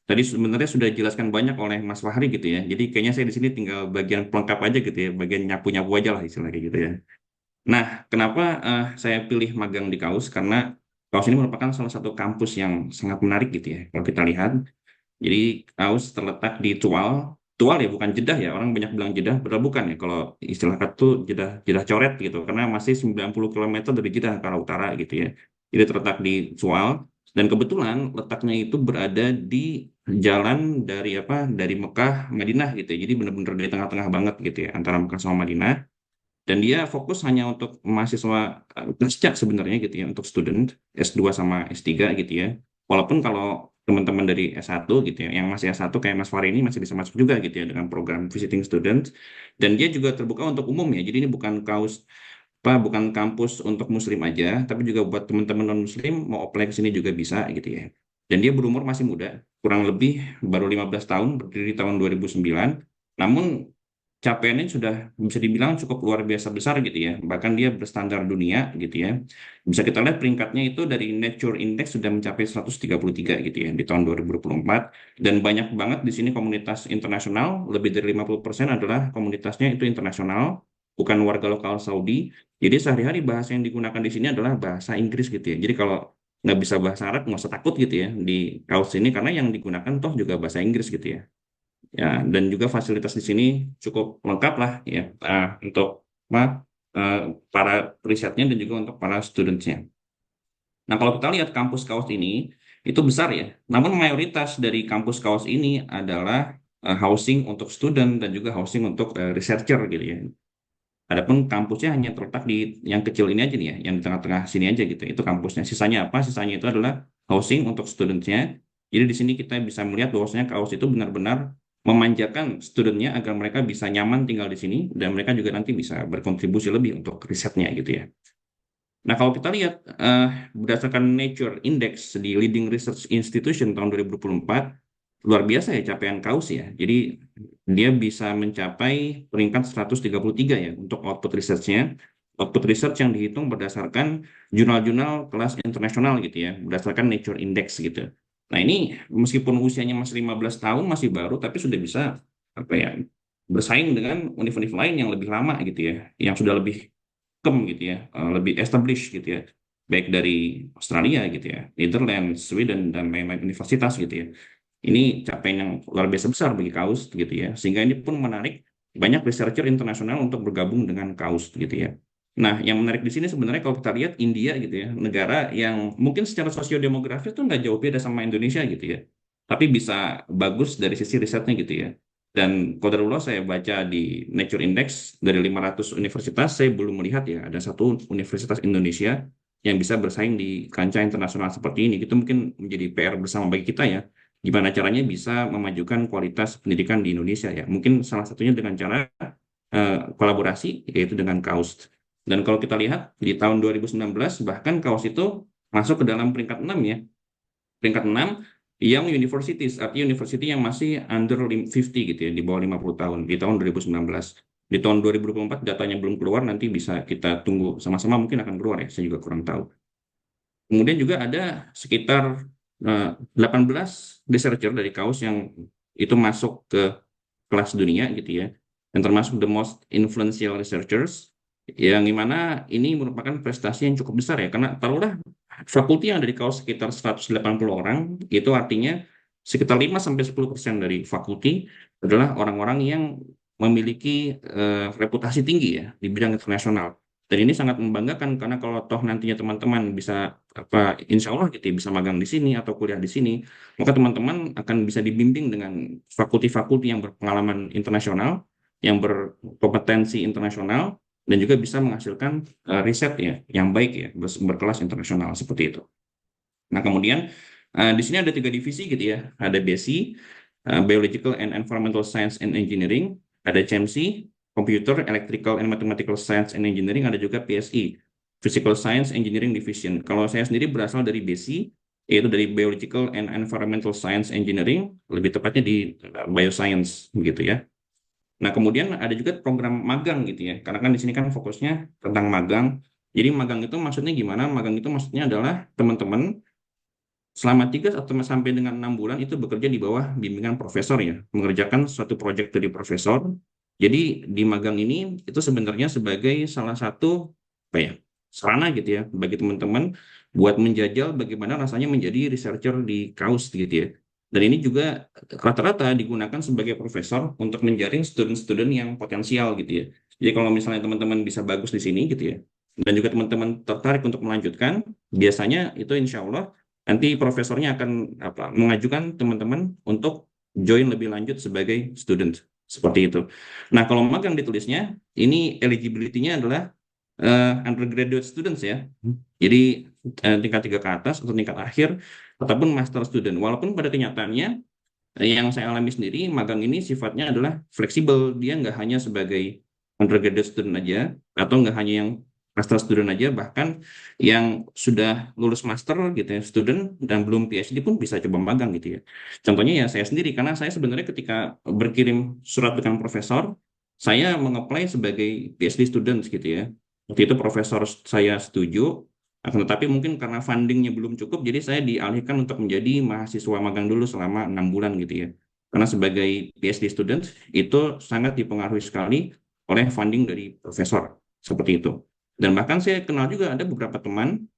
Tadi sebenarnya sudah dijelaskan banyak oleh Mas Fahri gitu ya. Jadi kayaknya saya di sini tinggal bagian pelengkap aja gitu ya, bagian nyapu-nyapu aja lah istilahnya gitu ya. Nah, kenapa saya pilih magang di KAUS? Karena KAUS ini merupakan salah satu kampus yang sangat menarik gitu ya. Kalau kita lihat, jadi KAUS terletak di Tual. Tual ya, bukan Jeddah ya. Orang banyak bilang Jeddah, padahal bukan ya. Kalau istilah kata tuh Jeddah, Jeddah coret gitu. Karena masih 90 kilometer dari Jeddah ke arah utara gitu ya. Jadi terletak di Tual. Dan kebetulan letaknya itu berada di jalan dari apa? Dari Mekah, Madinah gitu ya. Jadi benar-benar di tengah-tengah banget gitu ya. Antara Mekah sama Madinah. Dan dia fokus hanya untuk mahasiswa pasca sebenarnya gitu ya, untuk student S2 sama S3 gitu ya. Walaupun kalau teman-teman dari S1 gitu ya, yang masih S1 kayak Mas Fahri ini masih bisa masuk juga gitu ya dengan program visiting student. Dan dia juga terbuka untuk umum ya. Jadi ini bukan bukan kampus untuk muslim aja, tapi juga buat teman-teman non-muslim mau apply ke sini juga bisa gitu ya. Dan dia berumur masih muda, kurang lebih baru 15 tahun, berdiri tahun 2009. Namun capaiannya sudah bisa dibilang cukup luar biasa besar gitu ya. Bahkan dia berstandar dunia gitu ya. Bisa kita lihat peringkatnya itu dari Nature Index sudah mencapai 133 gitu ya di tahun 2024. Dan banyak banget di sini komunitas internasional, lebih dari 50% adalah komunitasnya itu internasional, bukan warga lokal Saudi. Jadi sehari-hari bahasa yang digunakan di sini adalah bahasa Inggris gitu ya. Jadi kalau nggak bisa bahasa Arab nggak usah takut gitu ya di kaus ini, karena yang digunakan toh juga bahasa Inggris gitu ya. Ya, dan juga fasilitas di sini cukup lengkap lah ya, untuk apa, eh, para risetnya dan juga untuk para studentsnya. Nah, kalau kita lihat kampus kaos ini itu besar ya, namun mayoritas dari kampus kaos ini adalah housing untuk student dan juga housing untuk researcher gitu ya. Adapun kampusnya hanya terletak di yang kecil ini aja nih ya, yang di tengah-tengah sini aja gitu. Itu kampusnya. Sisanya apa? Sisanya itu adalah housing untuk studentsnya. Jadi di sini kita bisa melihat bahwasanya kaos itu benar-benar memanjakan studentnya agar mereka bisa nyaman tinggal di sini dan mereka juga nanti bisa berkontribusi lebih untuk risetnya gitu ya. Nah, kalau kita lihat berdasarkan Nature Index di Leading Research Institution tahun 2024, luar biasa ya capaian KAUS ya. Jadi dia bisa mencapai peringkat 133 ya untuk output research-nya. Output research yang dihitung berdasarkan jurnal-jurnal kelas internasional gitu ya, berdasarkan Nature Index gitu. Nah, ini meskipun usianya masih 15 tahun, masih baru, tapi sudah bisa apa ya, bersaing dengan univ-univ lain yang lebih lama gitu ya, yang sudah lebih gitu ya, lebih established gitu ya, baik dari Australia gitu ya, Netherlands, Sweden dan lain-lain universitas gitu ya. Ini capaian yang luar biasa besar bagi KAUS gitu ya, sehingga ini pun menarik banyak researcher internasional untuk bergabung dengan KAUS gitu ya. Nah, yang menarik di sini sebenarnya kalau kita lihat India gitu ya, negara yang mungkin secara sosiodemografis tuh nggak jauh beda sama Indonesia gitu ya, tapi bisa bagus dari sisi risetnya gitu ya. Dan qadarullah saya baca di Nature Index dari 500 universitas, saya belum melihat ya ada satu universitas Indonesia yang bisa bersaing di kancah internasional seperti ini. Itu mungkin menjadi PR bersama bagi kita ya. Gimana caranya bisa memajukan kualitas pendidikan di Indonesia ya. Mungkin salah satunya dengan cara kolaborasi, yaitu dengan KAUS. Dan kalau kita lihat di tahun 2019 bahkan KAUS itu masuk ke dalam peringkat 6 ya. Peringkat 6 yang universities, artinya university yang masih under 50 gitu ya, di bawah 50 tahun di tahun 2019. Di tahun 2024 datanya belum keluar, nanti bisa kita tunggu sama-sama, mungkin akan keluar ya, saya juga kurang tahu. Kemudian juga ada sekitar 18 researcher dari KAUS yang itu masuk ke kelas dunia gitu ya, yang termasuk the most influential researchers, yang dimana ini merupakan prestasi yang cukup besar ya, karena taruhlah fakulti yang ada di KAUS sekitar 180 orang, itu artinya sekitar 5-10% dari fakulti adalah orang-orang yang memiliki reputasi tinggi ya di bidang internasional. Dan ini sangat membanggakan karena kalau toh nantinya teman-teman bisa insya Allah gitu ya, bisa magang di sini atau kuliah di sini, maka teman-teman akan bisa dibimbing dengan fakulti-fakulti yang berpengalaman internasional, yang berkompetensi internasional, dan juga bisa menghasilkan riset ya yang baik ya, berkelas internasional seperti itu. Nah, kemudian di sini ada 3 divisi gitu ya. Ada BSc, Biological and Environmental Science and Engineering, ada CMC, Computer, Electrical and Mathematical Science and Engineering, ada juga PSE, Physical Science Engineering Division. Kalau saya sendiri berasal dari BSc, yaitu dari Biological and Environmental Science Engineering, lebih tepatnya di Bioscience begitu ya. Nah, kemudian ada juga program magang gitu ya. Karena kan di sini kan fokusnya tentang magang. Jadi magang itu maksudnya gimana? Magang itu maksudnya adalah teman-teman selama 3 atau sampai dengan 6 bulan itu bekerja di bawah bimbingan profesor ya, mengerjakan suatu proyek dari profesor. Jadi di magang ini itu sebenarnya sebagai salah satu apa ya, sarana gitu ya bagi teman-teman buat menjajal bagaimana rasanya menjadi researcher di KAUST gitu ya. Dan ini juga rata-rata digunakan sebagai profesor untuk menjaring student-student yang potensial gitu ya. Jadi kalau misalnya teman-teman bisa bagus di sini gitu ya, dan juga teman-teman tertarik untuk melanjutkan, biasanya itu insya Allah nanti profesornya akan mengajukan teman-teman untuk join lebih lanjut sebagai student seperti itu. Nah, kalau magang ditulisnya, ini eligibility-nya adalah undergraduate students ya. Jadi tingkat 3 ke atas atau tingkat akhir ataupun master student. Walaupun pada kenyataannya yang saya alami sendiri, magang ini sifatnya adalah fleksibel. Dia nggak hanya sebagai undergraduate student aja atau nggak hanya yang master student aja, bahkan yang sudah lulus master gitu ya, student dan belum PhD pun bisa coba magang gitu ya. Contohnya ya saya sendiri, karena saya sebenarnya ketika berkirim surat dengan profesor, saya mengapply sebagai PhD student gitu ya. Waktu itu profesor saya setuju, akan tetapi mungkin karena fundingnya belum cukup, jadi saya dialihkan untuk menjadi mahasiswa magang dulu selama 6 bulan gitu ya. Karena sebagai PhD student itu sangat dipengaruhi sekali oleh funding dari profesor, seperti itu. Dan bahkan saya kenal juga ada beberapa teman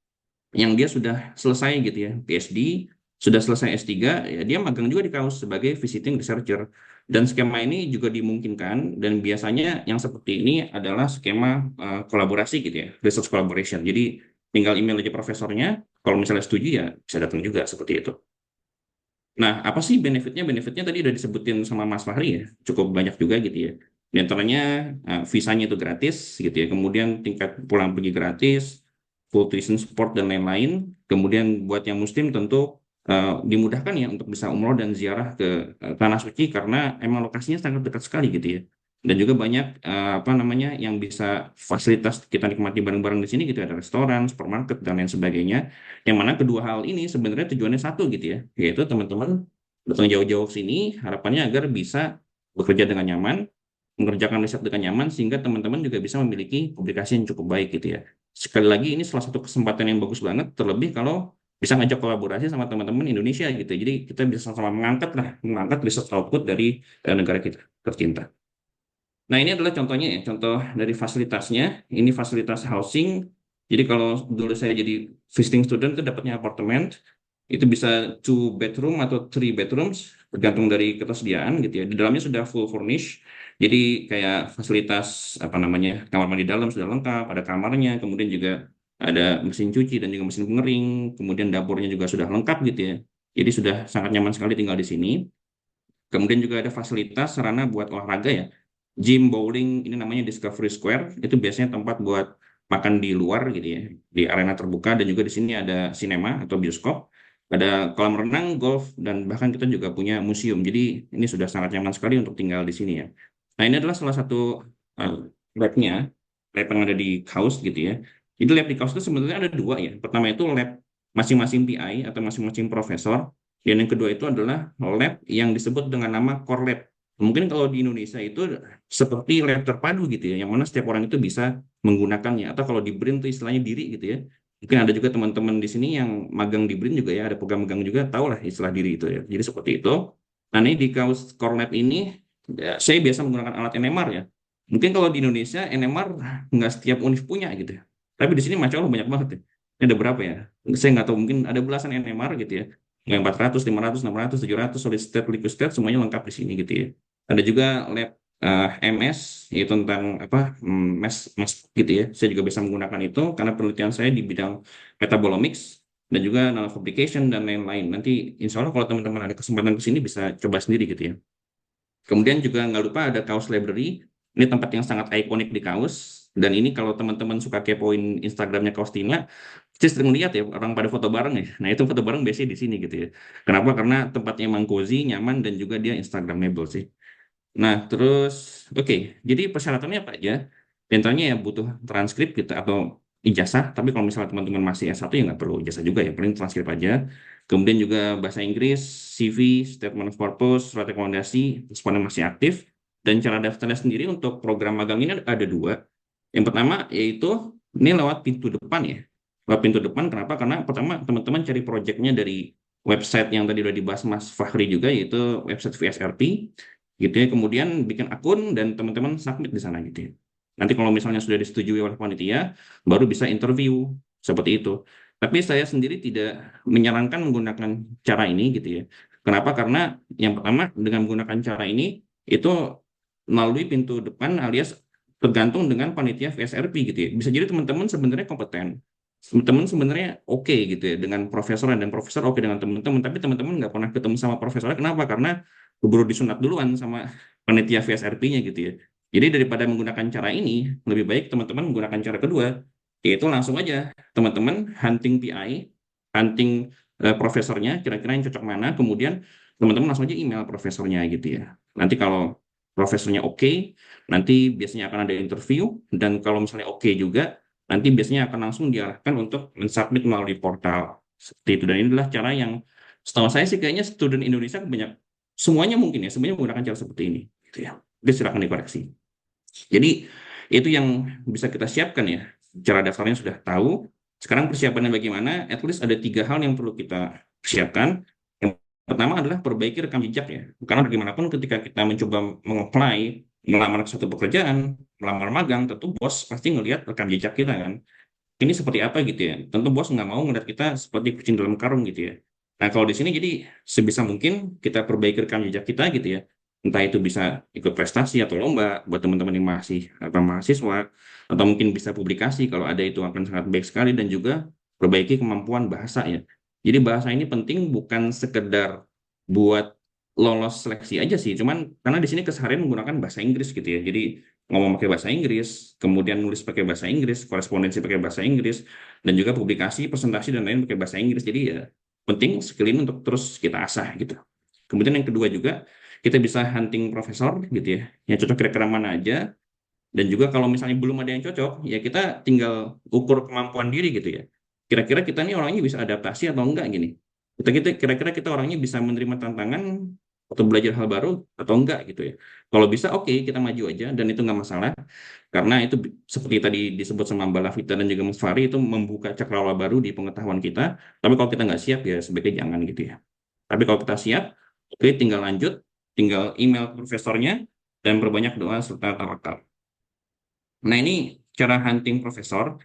yang dia sudah selesai gitu ya, PhD, sudah selesai S3, ya dia magang juga di KAUST sebagai visiting researcher. Dan skema ini juga dimungkinkan, dan biasanya yang seperti ini adalah skema kolaborasi gitu ya, research collaboration. Jadi tinggal email aja profesornya, kalau misalnya setuju ya bisa datang juga seperti itu. Nah, apa sih benefitnya? Benefitnya tadi udah disebutin sama Mas Fahri ya, cukup banyak juga gitu ya. Di antaranya visanya itu gratis gitu ya, kemudian tingkat pulang pergi gratis, full tuition support dan lain-lain. Kemudian buat yang muslim tentu dimudahkan ya untuk bisa umroh dan ziarah ke Tanah Suci karena emang lokasinya sangat dekat sekali gitu ya. Dan juga banyak yang bisa fasilitas kita nikmati bareng-bareng di sini gitu, ada restoran, supermarket dan lain sebagainya. Yang mana kedua hal ini sebenarnya tujuannya satu gitu ya, yaitu teman-teman datang jauh-jauh ke sini harapannya agar bisa bekerja dengan nyaman, mengerjakan riset dengan nyaman, sehingga teman-teman juga bisa memiliki publikasi yang cukup baik gitu ya. Sekali lagi ini salah satu kesempatan yang bagus banget, terlebih kalau bisa ngajak kolaborasi sama teman-teman Indonesia gitu. Jadi kita bisa sama-sama mengangkat riset output dari negara kita tercinta. Nah, ini adalah contohnya ya, contoh dari fasilitasnya. Ini fasilitas housing. Jadi kalau dulu saya jadi visiting student itu dapatnya apartemen, itu bisa 2 bedroom atau 3 bedrooms, tergantung dari ketersediaan gitu ya. Di dalamnya sudah full furnish. Jadi kayak fasilitas kamar mandi dalam sudah lengkap, ada kamarnya, kemudian juga ada mesin cuci dan juga mesin pengering, kemudian dapurnya juga sudah lengkap gitu ya. Jadi sudah sangat nyaman sekali tinggal di sini. Kemudian juga ada fasilitas sarana buat olahraga ya. Gym, bowling, ini namanya Discovery Square. Itu biasanya tempat buat makan di luar gitu ya, di arena terbuka. Dan juga di sini ada sinema atau bioskop. Ada kolam renang, golf, dan bahkan kita juga punya museum. Jadi ini sudah sangat nyaman sekali untuk tinggal di sini ya. Nah, ini adalah salah satu lab-nya, lab yang ada di KAUST gitu ya. Jadi lab di KAUST itu sebenarnya ada 2 ya. Pertama itu lab masing-masing PI atau masing-masing profesor. Dan yang kedua itu adalah lab yang disebut dengan nama core lab. Mungkin kalau di Indonesia itu seperti lab terpadu gitu ya, yang mana setiap orang itu bisa menggunakannya. Atau kalau di BRIN itu istilahnya diri gitu ya. Mungkin ada juga teman-teman di sini yang magang di BRIN juga ya, ada program magang juga, tahu lah istilah diri itu ya. Jadi seperti itu. Nah, ini di KAUST Core Lab ini, ya, saya biasa menggunakan alat NMR ya. Mungkin kalau di Indonesia NMR nggak setiap univ punya gitu ya. Tapi di sini Masya Allah banyak banget ya. Ini ada berapa ya? Saya nggak tahu, mungkin ada belasan NMR gitu ya. Yang 400, 500, 600, 700, solid state, liquid state, semuanya lengkap di sini gitu ya. Ada juga lab MS, yaitu tentang MES gitu ya. Saya juga bisa menggunakan itu karena penelitian saya di bidang metabolomics dan juga nanofabrication dan lain-lain. Nanti insya Allah kalau teman-teman ada kesempatan ke sini bisa coba sendiri gitu ya. Kemudian juga nggak lupa ada Kaus Library. Ini tempat yang sangat ikonik di Kaus. Dan ini kalau teman-teman suka kepoin Instagramnya Kaus Tina, pasti sering lihat ya orang pada foto bareng ya. Nah itu foto bareng biasanya di sini gitu ya. Kenapa? Karena tempatnya emang cozy, nyaman, dan juga dia Instagramable sih. Nah terus, oke. Jadi persyaratannya apa aja? Di antaranya ya butuh transkrip gitu atau ijazah. Tapi kalau misalnya teman-teman masih S1 ya nggak perlu ijazah juga ya. Paling transkrip aja. Kemudian juga bahasa Inggris, CV, statement of purpose, surat rekomendasi, responden masih aktif. Dan cara daftarnya sendiri untuk program magang ini ada dua. Yang pertama yaitu ini lewat pintu depan ya. Lewat pintu depan kenapa? Karena pertama teman-teman cari proyeknya dari website yang tadi udah dibahas Mas Fahri juga yaitu website VSRP gitu ya. Kemudian bikin akun dan teman-teman submit di sana gitu ya. Nanti kalau misalnya sudah disetujui oleh panitia, baru bisa interview seperti itu. Tapi saya sendiri tidak menyarankan menggunakan cara ini gitu ya. Kenapa? Karena yang pertama dengan menggunakan cara ini itu melalui pintu depan alias tergantung dengan panitia VSRP gitu ya. Bisa jadi teman-teman sebenarnya kompeten. Teman-teman sebenarnya oke gitu ya dengan profesor dan profesor oke dengan teman-teman, tapi teman-teman nggak pernah ketemu sama profesornya. Kenapa? Karena keburu disunat duluan sama panitia VSRP-nya gitu ya. Jadi daripada menggunakan cara ini, lebih baik teman-teman menggunakan cara kedua, yaitu langsung aja teman-teman hunting PI, hunting profesornya, kira-kira yang cocok mana, kemudian teman-teman langsung aja email profesornya gitu ya. Nanti kalau profesornya oke, nanti biasanya akan ada interview, dan kalau misalnya oke juga, nanti biasanya akan langsung diarahkan untuk mensubmit melalui portal. Seperti itu, dan ini adalah cara yang setahu saya sih kayaknya student Indonesia banyak, semuanya mungkin ya, semuanya menggunakan cara seperti ini. Gitu ya. Jadi silakan dikoreksi. Jadi itu yang bisa kita siapkan ya. Cara daftarnya sudah tahu. Sekarang persiapannya bagaimana? At least ada 3 hal yang perlu kita siapkan. Yang pertama adalah perbaiki rekam jejak ya. Karena bagaimanapun ketika kita mencoba mengapply, melamar suatu pekerjaan, melamar magang, tentu bos pasti ngelihat rekam jejak kita kan. Ini seperti apa gitu ya. Tentu bos nggak mau ngeliat kita seperti kucing dalam karung gitu ya. Nah kalau di sini jadi sebisa mungkin kita perbaiki rekam jejak kita gitu ya. Entah itu bisa ikut prestasi atau lomba buat teman-teman yang masih atau mahasiswa, atau mungkin bisa publikasi kalau ada itu akan sangat baik sekali, dan juga perbaiki kemampuan bahasa ya. Jadi bahasa ini penting bukan sekedar buat lolos seleksi aja sih, cuman karena di sini keseharian menggunakan bahasa Inggris gitu ya. Jadi ngomong pakai bahasa Inggris, kemudian nulis pakai bahasa Inggris, korespondensi pakai bahasa Inggris, dan juga publikasi, presentasi, dan lain pakai bahasa Inggris. Jadi ya penting skill ini untuk terus kita asah gitu. Kemudian yang kedua juga, kita bisa hunting profesor gitu ya, yang cocok kira-kira mana aja. Dan juga kalau misalnya belum ada yang cocok, ya kita tinggal ukur kemampuan diri gitu ya. Kira-kira kita nih orangnya bisa adaptasi atau enggak gini. Kira-kira kita orangnya bisa menerima tantangan atau belajar hal baru atau enggak gitu ya. Kalau bisa oke, kita maju aja dan itu nggak masalah. Karena itu seperti tadi disebut sama Mbak Lavita dan juga Mas Fahri, itu membuka cakrawala baru di pengetahuan kita. Tapi kalau kita nggak siap ya sebaiknya jangan gitu ya. Tapi kalau kita siap, oke, tinggal lanjut, tinggal email profesornya dan perbanyak doa serta tawakal. Nah ini cara hunting profesor.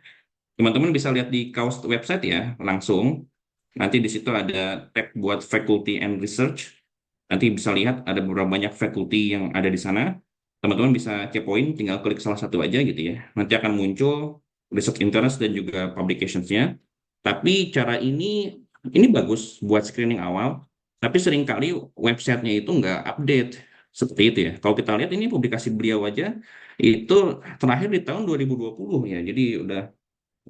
Teman-teman bisa lihat di Kaust website ya, langsung. Nanti di situ ada tab buat faculty and research. Nanti bisa lihat ada beberapa banyak faculty yang ada di sana. Teman-teman bisa kepoin, tinggal klik salah satu aja gitu ya. Nanti akan muncul research interest dan juga publications-nya. Tapi cara ini bagus buat screening awal. Tapi seringkali websitenya itu nggak update. Seperti itu ya. Kalau kita lihat ini publikasi beliau aja, itu terakhir di tahun 2020 ya. Jadi udah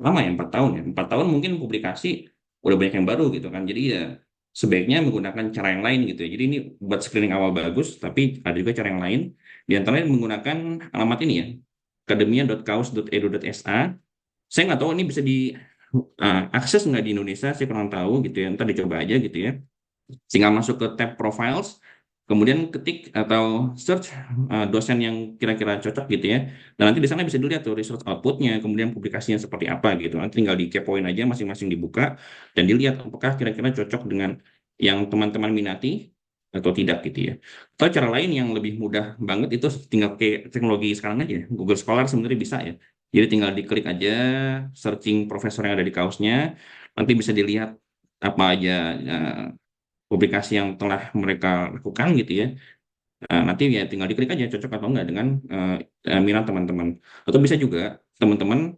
lama ya, 4 tahun ya. 4 tahun mungkin publikasi udah banyak yang baru gitu kan. Jadi ya sebaiknya menggunakan cara yang lain gitu ya. Jadi ini buat screening awal bagus, tapi ada juga cara yang lain. Di antaranya menggunakan alamat ini ya, academia.kaus.edu.sa. Saya nggak tahu ini bisa diakses nggak di Indonesia, saya kurang tahu gitu ya. Ntar dicoba aja gitu ya. Tinggal masuk ke tab profiles, kemudian ketik atau search dosen yang kira-kira cocok gitu ya. Dan nanti di sana bisa dilihat tuh research outputnya, kemudian publikasinya seperti apa gitu. Nanti tinggal dikepoin aja masing-masing dibuka dan dilihat apakah kira-kira cocok dengan yang teman-teman minati atau tidak gitu ya. Atau cara lain yang lebih mudah banget itu tinggal ke teknologi sekarang aja. Google Scholar sebenarnya bisa ya. Jadi tinggal diklik aja searching profesor yang ada di kausnya, nanti bisa dilihat apa aja publikasi yang telah mereka lakukan gitu ya. Nanti ya tinggal diklik aja cocok atau enggak dengan minat teman-teman. Atau bisa juga teman-teman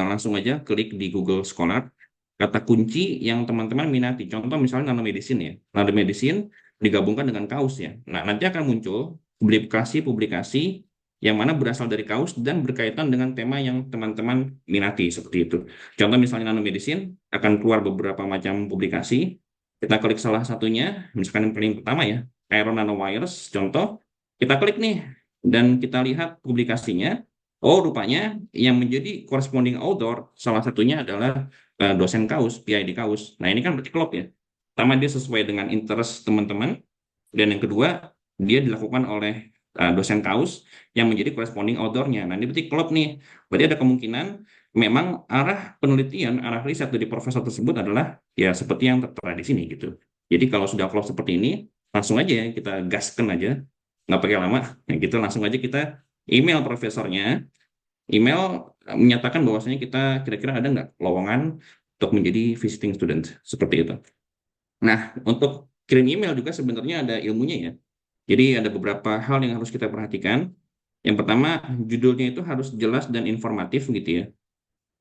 langsung aja klik di Google Scholar kata kunci yang teman-teman minati. Contoh misalnya nanomedicine ya. Nanomedicine digabungkan dengan kaus ya. Nah, nanti akan muncul publikasi-publikasi yang mana berasal dari kaus dan berkaitan dengan tema yang teman-teman minati seperti itu. Contoh misalnya nanomedicine akan keluar beberapa macam publikasi. Kita klik salah satunya, misalkan yang paling pertama ya, Iron Nanovirus, contoh, kita klik nih, dan kita lihat publikasinya. Oh, rupanya yang menjadi corresponding author, salah satunya adalah dosen kaus, PI di kaus. Nah, ini kan berarti klop ya. Pertama, dia sesuai dengan interest teman-teman, dan yang kedua, dia dilakukan oleh dosen kaus yang menjadi corresponding author-nya. Nah, ini berarti klop nih. Berarti ada kemungkinan memang arah penelitian, arah riset dari profesor tersebut adalah ya seperti yang tertera di sini gitu. Jadi kalau sudah klop seperti ini, langsung aja ya kita gaskan aja, nggak pakai lama, ya gitu langsung aja kita email profesornya, email menyatakan bahwasanya kita kira-kira ada nggak lowongan untuk menjadi visiting student seperti itu. Nah, untuk kirim email juga sebenarnya ada ilmunya ya. Jadi ada beberapa hal yang harus kita perhatikan. Yang pertama, judulnya itu harus jelas dan informatif gitu ya.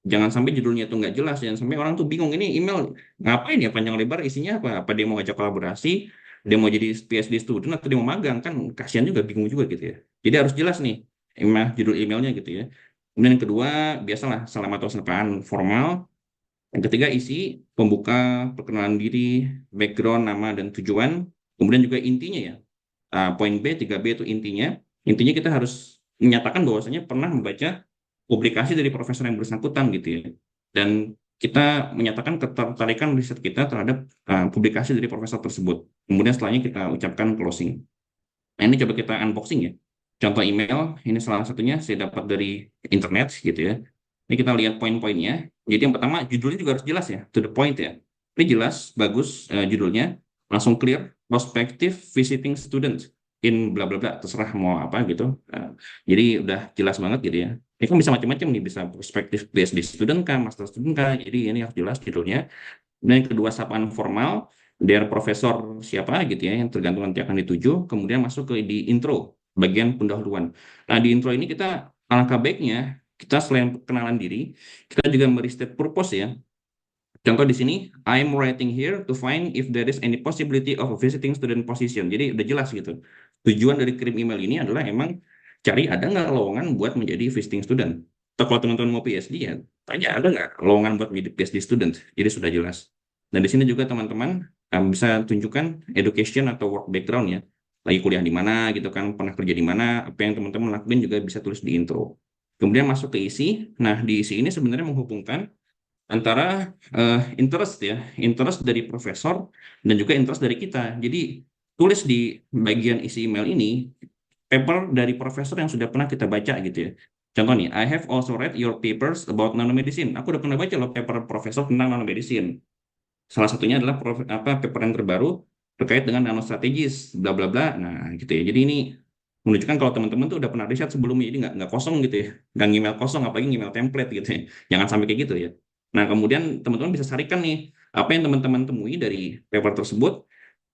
Jangan sampai judulnya itu nggak jelas, jangan sampai orang tuh bingung ini email ngapain ya panjang lebar isinya apa? Apa dia mau ngajak kolaborasi, dia mau jadi PhD student atau dia mau magang kan kasihan juga bingung juga gitu ya. Jadi harus jelas nih judul emailnya gitu ya. Kemudian yang kedua biasalah salam atau sapaan formal. Yang ketiga isi pembuka, perkenalan diri, background, nama dan tujuan. Kemudian juga intinya ya. Poin B, 3B itu intinya. Intinya kita harus menyatakan bahwasanya pernah membaca publikasi dari profesor yang bersangkutan gitu ya. Dan kita menyatakan ketertarikan riset kita terhadap publikasi dari profesor tersebut. Kemudian setelahnya kita ucapkan closing. Nah, ini coba kita unboxing ya. Contoh email, ini salah satunya saya dapat dari internet gitu ya. Ini kita lihat poin-poinnya. Jadi yang pertama judulnya juga harus jelas ya, to the point ya. Ini jelas, bagus judulnya, langsung clear, prospective visiting student in bla bla bla, terserah mau apa gitu. Jadi udah jelas banget gitu ya. Ini kan bisa macam-macam nih, bisa prospective PhD student kah, master student kah. Jadi ini harus jelas judulnya. Dan yang kedua sapaan formal, dear profesor siapa gitu ya, yang tergantung nanti akan dituju. Kemudian masuk ke di intro, bagian pendahuluan. Nah di intro ini kita alangkah baiknya kita selain kenalan diri, kita juga meristate purpose ya. Contoh di sini, I'm writing here to find if there is any possibility of a visiting student position. Jadi udah jelas gitu. Tujuan dari kirim email ini adalah emang cari ada nggak lowongan buat menjadi visiting student. Atau kalau teman-teman mau PhD ya, tanya ada nggak lowongan buat menjadi PhD student. Jadi sudah jelas. Dan di sini juga teman-teman bisa tunjukkan education atau work background ya. Lagi kuliah di mana gitu kan, pernah kerja di mana, apa yang teman-teman lakuin juga bisa tulis di intro. Kemudian masuk ke isi. Nah, di isi ini sebenarnya menghubungkan antara interest ya, interest dari profesor dan juga interest dari kita. Jadi tulis di bagian isi email ini paper dari profesor yang sudah pernah kita baca gitu ya. Contoh nih, I have also read your papers about nanomedicine. Aku udah pernah baca loh paper profesor tentang nanomedicine. Salah satunya adalah paper yang terbaru terkait dengan nanostrategis, bla bla bla. Nah, gitu ya. Jadi ini menunjukkan kalau teman-teman tuh udah pernah riset sebelumnya, jadi nggak kosong gitu ya, nggak email kosong, apalagi email template gitu ya. Jangan sampai kayak gitu ya. Nah, kemudian teman-teman bisa carikan nih apa yang teman-teman temui dari paper tersebut.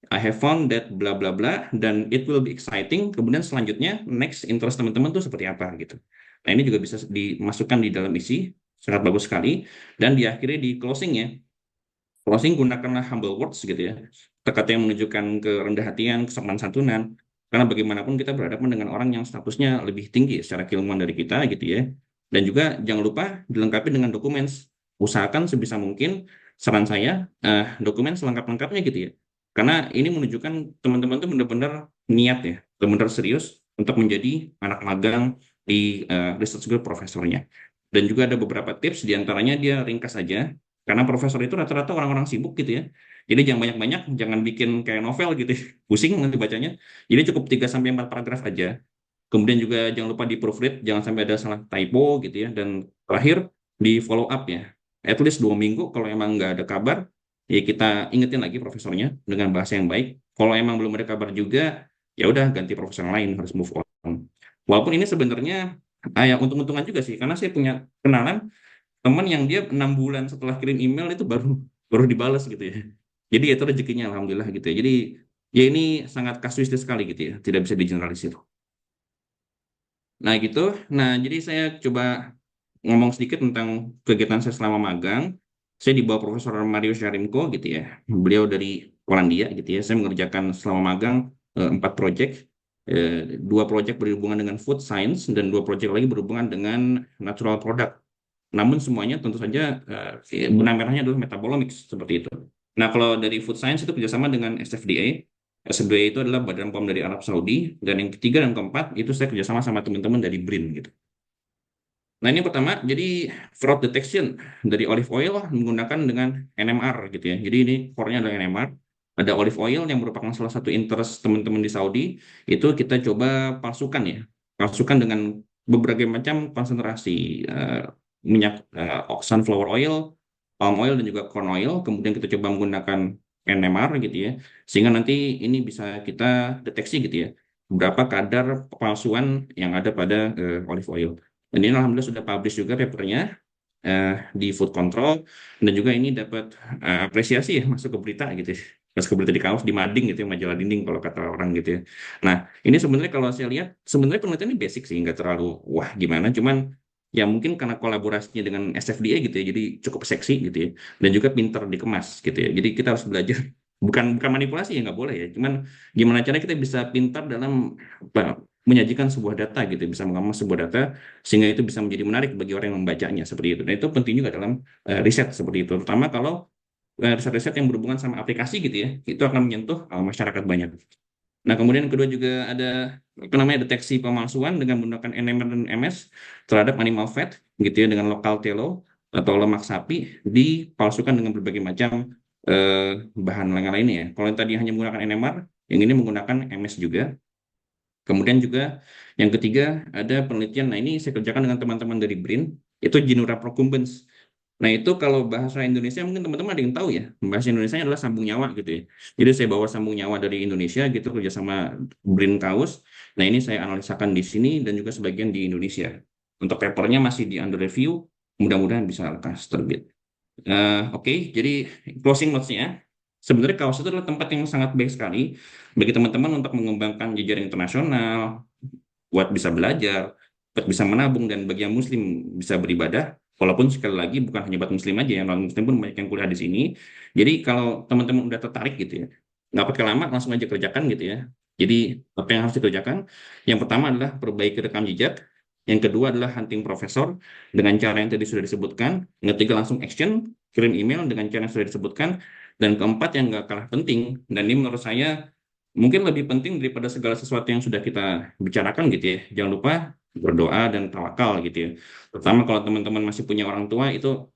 I have found that bla bla bla dan it will be exciting. Kemudian selanjutnya next interest teman-teman tuh seperti apa gitu. Nah, ini juga bisa dimasukkan di dalam isi, sangat bagus sekali. Dan diakhiri di closing ya. Closing gunakanlah humble words gitu ya. Kata-kata yang menunjukkan kerendah hatian, kesopanan santunan. Karena bagaimanapun kita berhadapan dengan orang yang statusnya lebih tinggi secara keilmuan dari kita gitu ya. Dan juga jangan lupa dilengkapi dengan dokumen. Usahakan sebisa mungkin, saran saya, dokumen selengkap-lengkapnya gitu ya. Karena ini menunjukkan teman-teman itu benar-benar niat ya, benar-benar serius untuk menjadi anak magang di research group profesornya. Dan juga ada beberapa tips, diantaranya dia ringkas saja, karena profesor itu rata-rata orang-orang sibuk gitu ya. Jadi jangan banyak-banyak, jangan bikin kayak novel gitu ya. Pusing nanti bacanya. Jadi cukup 3-4 paragraf aja. Kemudian juga jangan lupa di proofread, jangan sampai ada salah typo gitu ya. Dan terakhir di follow up ya. At least 2 minggu kalau emang nggak ada kabar, ya kita ingetin lagi profesornya dengan bahasa yang baik. Kalau emang belum ada kabar juga, ya udah ganti profesor yang lain, harus move on. Walaupun ini sebenarnya ya untung-untungan juga sih, karena saya punya kenalan teman yang dia 6 bulan setelah kirim email itu baru baru dibalas gitu ya. Jadi itu rezekinya alhamdulillah gitu ya. Jadi Ya ini sangat kasuistis sekali gitu ya, tidak bisa digeneralisir. Nah gitu, nah jadi saya coba ngomong sedikit tentang kegiatan saya selama magang. Saya di bawah Profesor Mario Syarimko gitu ya. Beliau dari Polandia gitu ya. Saya mengerjakan selama magang 4 proyek. Dua proyek berhubungan dengan food science dan 2 proyek lagi berhubungan dengan natural product. Namun semuanya tentu saja benang merahnya adalah metabolomics seperti itu. Nah kalau dari food science itu kerjasama dengan SFDA. SFDA itu adalah Badan POM dari Arab Saudi. Dan yang ketiga dan keempat itu saya kerjasama sama teman-teman dari BRIN gitu. Nah, ini pertama, jadi fraud detection dari olive oil menggunakan dengan NMR gitu ya. Jadi ini core-nya adalah NMR. Ada olive oil yang merupakan salah satu interest teman-teman di Saudi, itu kita coba palsukan ya. Palsukan dengan berbagai macam konsentrasi minyak sunflower oil, palm oil, dan juga corn oil. Kemudian kita coba menggunakan NMR gitu ya. Sehingga nanti ini bisa kita deteksi gitu ya. Berapa kadar kepalsuan yang ada pada olive oil. Dan ini alhamdulillah sudah publish juga papernya di Food Control, dan juga ini dapat apresiasi ya, masuk ke berita gitu ya. Masuk ke berita di kaos, di mading gitu ya, majalah dinding kalau kata orang gitu ya. Nah, ini sebenarnya kalau saya lihat, sebenarnya penelitian ini basic sih, nggak terlalu wah gimana, cuman ya mungkin karena kolaborasinya dengan SFDA gitu ya, jadi cukup seksi gitu ya, dan juga pinter dikemas gitu ya. Jadi kita harus belajar, bukan bukan manipulasi ya, nggak boleh ya, cuman gimana caranya kita bisa pintar dalam apa, menyajikan sebuah data gitu, bisa mengemas sebuah data sehingga itu bisa menjadi menarik bagi orang yang membacanya seperti itu. Dan itu penting juga dalam riset seperti itu, terutama kalau riset-riset yang berhubungan sama aplikasi gitu ya, itu akan menyentuh masyarakat banyak. Nah, kemudian kedua juga ada apa namanya deteksi pemalsuan dengan menggunakan NMR dan MS terhadap animal fat gitu ya, dengan lokal telo atau lemak sapi dipalsukan dengan berbagai macam bahan lainnya ya. Kalau yang tadi hanya menggunakan NMR, yang ini menggunakan MS juga. Kemudian juga yang ketiga ada penelitian, nah ini saya kerjakan dengan teman-teman dari BRIN, itu Genura procumbens. Nah itu kalau bahasa Indonesia mungkin teman-teman ada yang tahu ya, bahasa Indonesia adalah sambung nyawa gitu ya. Jadi saya bawa sambung nyawa dari Indonesia gitu kerjasama BRIN Kaus. Nah ini saya analisakan di sini dan juga sebagian di Indonesia. Untuk papernya masih di under review, mudah-mudahan bisa lekas terbit. Oke, jadi closing notes-nya. Sebenarnya kaos itu adalah tempat yang sangat baik sekali bagi teman-teman untuk mengembangkan jejaring internasional, buat bisa belajar, buat bisa menabung, dan bagi yang muslim bisa beribadah. Walaupun sekali lagi bukan hanya buat muslim aja, yang non muslim pun banyak yang kuliah di sini. Jadi kalau teman-teman udah tertarik gitu ya, nggak pakai lama, langsung aja kerjakan gitu ya. Jadi apa yang harus dikerjakan? Yang pertama adalah perbaiki rekam jejak. Yang kedua adalah hunting profesor dengan cara yang tadi sudah disebutkan. Yang ketiga langsung action, kirim email dengan cara yang sudah disebutkan. Dan keempat yang nggak kalah penting, dan ini menurut saya mungkin lebih penting daripada segala sesuatu yang sudah kita bicarakan gitu ya. Jangan lupa berdoa dan tawakal gitu ya. Terutama kalau teman-teman masih punya orang tua, itu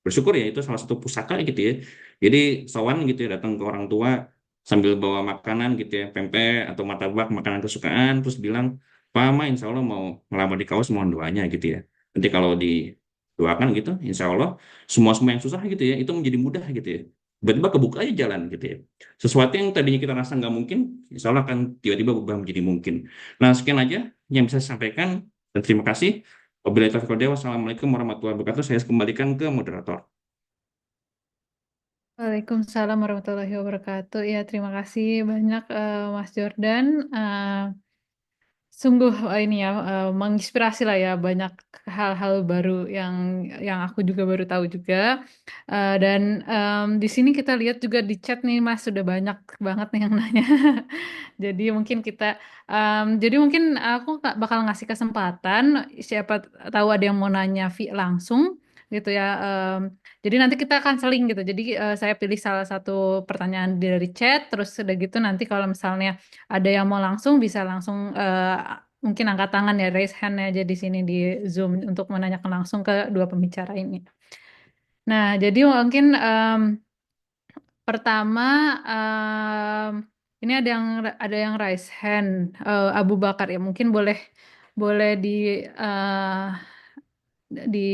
bersyukur ya, itu salah satu pusaka gitu ya. Jadi sowan gitu ya, datang ke orang tua sambil bawa makanan gitu ya, pempek atau martabak, makanan kesukaan, terus bilang, Pak Ma insya Allah mau ngelamar di kaos, mohon doanya gitu ya. Nanti kalau didoakan gitu, insya Allah semua-semua yang susah gitu ya, itu menjadi mudah gitu ya. Tiba-tiba kebuka aja jalan gitu ya. Sesuatu yang tadinya kita rasa nggak mungkin, insya Allah akan tiba-tiba berubah menjadi mungkin. Nah, sekian aja yang bisa saya sampaikan, dan terima kasih. Wabillahi taufiq wal hidayah. Wassalamualaikum warahmatullahi wabarakatuh. Saya kembalikan ke moderator. Waalaikumsalam warahmatullahi wabarakatuh. Ya, terima kasih banyak Mas Jordan. Sungguh ini ya menginspirasi lah ya, banyak hal-hal baru yang aku juga baru tahu juga. Dan di sini kita lihat juga di chat nih Mas sudah banyak banget nih yang nanya. Jadi mungkin jadi mungkin aku bakal ngasih kesempatan, siapa tahu ada yang mau nanya langsung gitu ya. Jadi nanti kita akan seling gitu. Jadi saya pilih salah satu pertanyaan dari chat, terus udah gitu nanti kalau misalnya ada yang mau langsung bisa langsung mungkin angkat tangan ya, raise hand aja di sini di Zoom untuk menanyakan langsung ke dua pembicara ini. Nah, jadi mungkin pertama ini ada yang raise hand, Abu Bakar ya, mungkin boleh boleh eh, di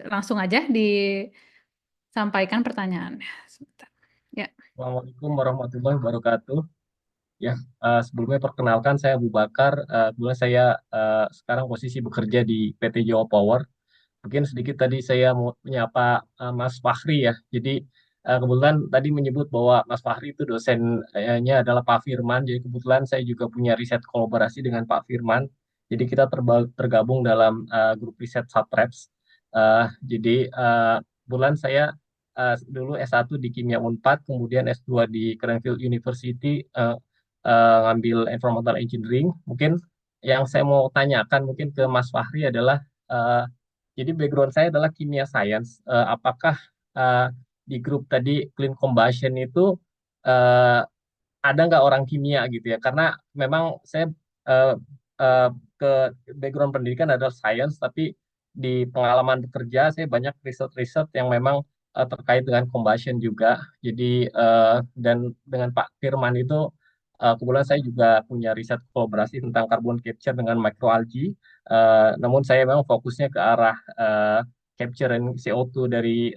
langsung aja disampaikan pertanyaannya. Sebentar. Ya. Assalamualaikum warahmatullahi wabarakatuh. Ya, sebelumnya perkenalkan saya Abu Bakar. Kebetulan saya sekarang posisi bekerja di PT Jawa Power. Mungkin sedikit tadi saya mau menyapa Mas Fahri ya. Jadi Kebetulan tadi menyebut bahwa Mas Fahri itu dosennya adalah Pak Firman. Jadi kebetulan saya juga punya riset kolaborasi dengan Pak Firman. Jadi kita tergabung dalam grup riset Sapreps. Kebetulan saya dulu S1 di Kimia Unpad, kemudian S2 di Cranfield University, ngambil Environmental Engineering. Mungkin yang saya mau tanyakan mungkin ke Mas Fahri adalah, eh, jadi background saya adalah kimia science. Apakah eh, di grup tadi Clean Combustion itu eh, ada nggak orang kimia gitu ya? Karena memang saya eh, eh, ke background pendidikan adalah science, tapi di pengalaman bekerja saya banyak riset-riset yang memang terkait dengan combustion juga. Jadi dan dengan Pak Firman itu kebetulan saya juga punya riset kolaborasi tentang carbon capture dengan microalgae. Namun saya memang fokusnya ke arah capture CO2 dari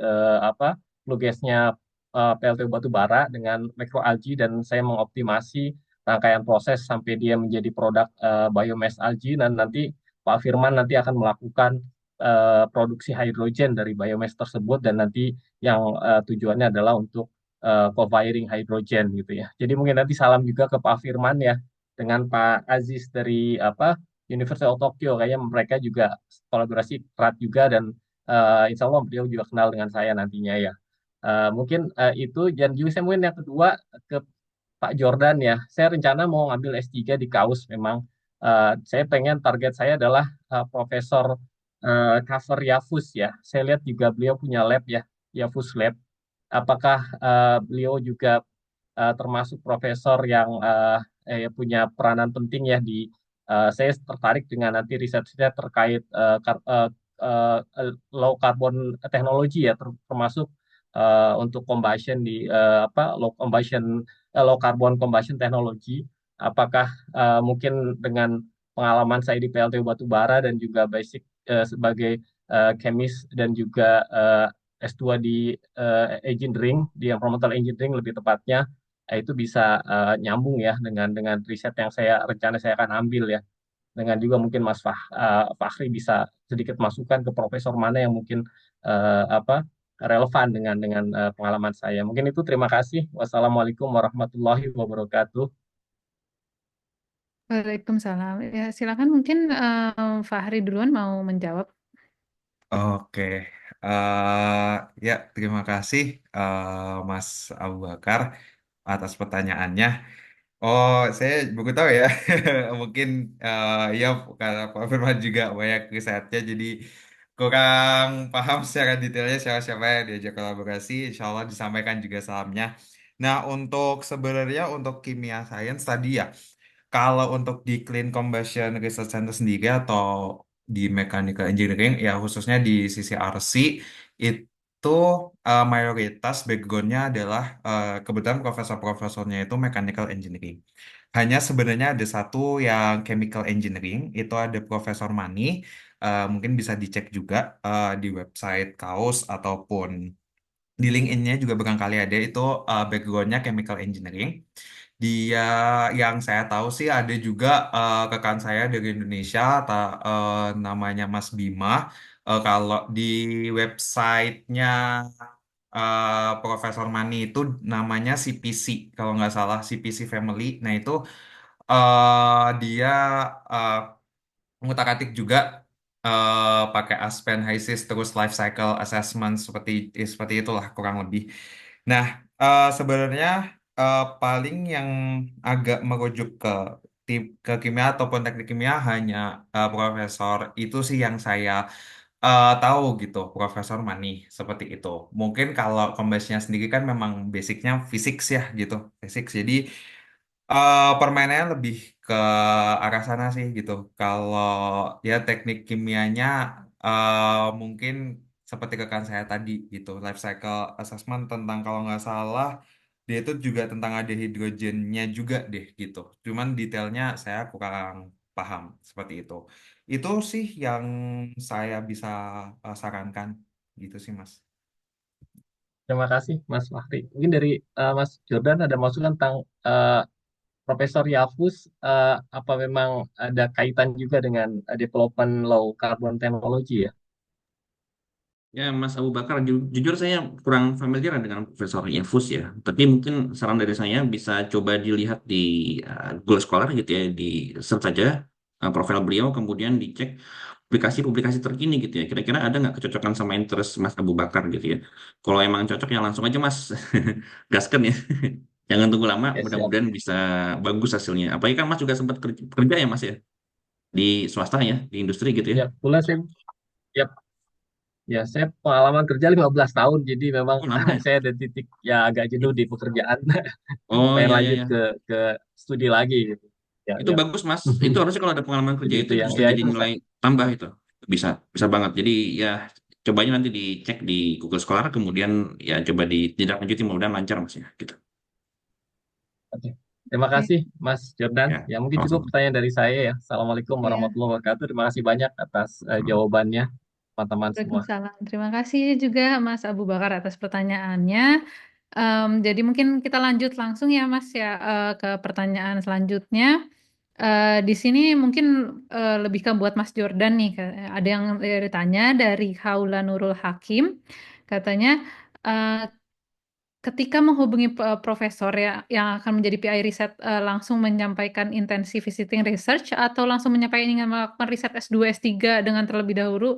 flue gasnya PLTU batu bara dengan microalgae, dan saya mengoptimasi rangkaian proses sampai dia menjadi produk biomass algae, dan nanti Pak Firman nanti akan melakukan produksi hidrogen dari biomass tersebut, dan nanti yang tujuannya adalah untuk co-firing hydrogen gitu ya. Jadi mungkin nanti salam juga ke Pak Firman ya, dengan Pak Aziz dari University of Tokyo, kayaknya mereka juga kolaborasi erat juga, dan insya Allah beliau juga kenal dengan saya nantinya ya. Mungkin itu, dan juga saya mungkin yang kedua ke Pak Jordan ya. Saya rencana mau ngambil S3 di KAUS memang. Saya pengen, target saya adalah Profesor cover Yafus ya. Saya lihat juga beliau punya lab ya, Yafus Lab. Apakah beliau juga termasuk profesor yang punya peranan penting ya di, saya tertarik dengan nanti riset-riset terkait low carbon teknologi ya, termasuk untuk combustion di low carbon combustion teknologi. Apakah mungkin dengan pengalaman saya di PLTU Batubara dan juga basic sebagai chemist dan juga S2 di engineering, di environmental engineering lebih tepatnya, itu bisa nyambung ya dengan riset yang rencana saya akan ambil ya. Dengan juga mungkin Fahri bisa sedikit masukan ke profesor mana yang mungkin relevan dengan pengalaman saya. Mungkin itu, terima kasih. Wassalamualaikum warahmatullahi wabarakatuh. Waalaikumsalam. Ya, silakan mungkin Fahri duluan mau menjawab. Oke, eh ya terima kasih Mas Abu Bakar atas pertanyaannya. Oh, saya baru tahu ya. Mungkin ya karena Pak Firman juga banyak risetnya, jadi kurang paham secara detailnya siapa-siapa yang diajak kolaborasi. Insya Allah disampaikan juga salamnya. Nah, untuk sebenarnya untuk kimia science tadi ya, kalau untuk di Clean Combustion Research Center sendiri atau di Mechanical Engineering, ya khususnya di sisi RC, itu mayoritas backgroundnya adalah kebetulan profesor-profesornya itu Mechanical Engineering. Hanya sebenarnya ada satu yang Chemical Engineering, itu ada Profesor Mani, mungkin bisa dicek juga di website KAUS ataupun di LinkedIn-nya juga barangkali ada, itu backgroundnya Chemical Engineering. Dia yang saya tahu sih ada juga rekan saya dari Indonesia, namanya Mas Bima. Kalau di websitenya Profesor Mani itu namanya CPC, kalau nggak salah CPC Family. Nah itu dia uh, ngutak-atik juga pakai Aspen HYSYS terus life cycle assessment seperti itulah kurang lebih. Nah, sebenarnya paling yang agak merujuk ke kimia ataupun teknik kimia hanya profesor itu sih yang saya tahu gitu, Profesor Mani seperti itu. Mungkin kalau kombasnya sendiri kan memang basicnya fisik ya gitu, fisik. Jadi permainannya lebih ke arah sana sih gitu. Kalau ya teknik kimianya mungkin seperti rekan saya tadi gitu. Life cycle assessment tentang kalau nggak salah dia itu juga tentang ada hidrogennya juga deh gitu. Cuman detailnya saya kurang paham seperti itu. Itu sih yang saya bisa sarankan gitu sih Mas. Terima kasih Mas Fahri. Mungkin dari Mas Jordan ada masukan tentang Profesor Yafus, apa memang ada kaitan juga dengan development low carbon technology ya? Ya, Mas Abu Bakar, jujur saya kurang familiar dengan Profesor Yavuz ya. Tapi mungkin saran dari saya bisa coba dilihat di Google Scholar gitu ya, di search saja profil beliau, kemudian dicek publikasi-publikasi terkini gitu ya. Kira-kira ada nggak kecocokan sama interest Mas Abu Bakar gitu ya. Kalau emang cocok ya langsung aja Mas gaskan ya. Jangan tunggu lama, Ya siap. mudah-mudahan bisa bagus hasilnya. Apalagi kan Mas juga sempat kerja ya Mas ya, di swasta ya, di industri gitu ya. Ya, kebetulan saya, ya, ya, saya pengalaman kerja 15 tahun, jadi memang Oh lama ya? saya ada titik ya agak jenuh di pekerjaan, Oh pengen iya iya lanjut iya. ke studi lagi gitu. Ya, Itu ya. bagus Mas. Itu harusnya kalau ada pengalaman kerja Jadi itu itu yang, justru ya jadi itu nilai tambah itu. Bisa, bisa banget. Jadi ya coba aja nanti dicek di Google Scholar, kemudian ya coba ditindaklanjuti mudah-mudahan lancar Mas ya. Gitu. Oke. Terima Oke. kasih, Mas Jordan. Ya, Ya, mungkin cukup sama-sama. pertanyaan dari saya ya. Assalamualaikum Ya. warahmatullahi wabarakatuh. Terima kasih banyak atas jawabannya, teman-teman semua. Waalaikumsalam. Terima kasih juga Mas Abu Bakar atas pertanyaannya. Jadi mungkin kita lanjut langsung ya Mas ya ke pertanyaan selanjutnya. Di sini mungkin lebih ke buat Mas Jordan nih. Ada yang ditanya dari Haula Nurul Hakim. Katanya, eh, ketika menghubungi profesor ya yang akan menjadi PI riset, langsung menyampaikan intensi visiting research atau langsung menyampaikan ingin melakukan riset S2 S3 dengan terlebih dahulu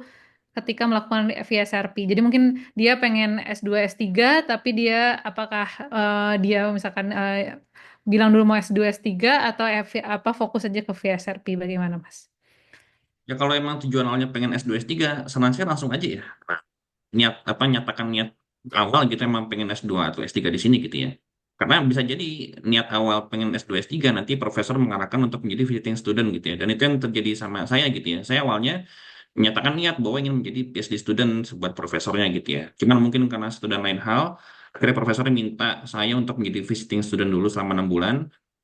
ketika melakukan VSRP. Jadi mungkin dia pengen S2 S3 tapi dia apakah dia misalkan bilang dulu mau S2 S3 atau apa fokus aja ke VSRP, bagaimana Mas? Ya kalau emang tujuan awalnya pengen S2 S3, saran saya langsung aja ya. Niat apa nyatakan niat awal gitu emang pengen S2 atau S3 di sini gitu ya. Karena bisa jadi niat awal pengen S2 S3 nanti profesor mengarahkan untuk menjadi visiting student gitu ya. Dan itu yang terjadi sama saya gitu ya. Saya awalnya menyatakan niat bahwa ingin menjadi PhD student buat profesornya gitu ya. Cuman mungkin karena student lain hal, akhirnya profesornya minta saya untuk menjadi visiting student dulu selama 6 bulan.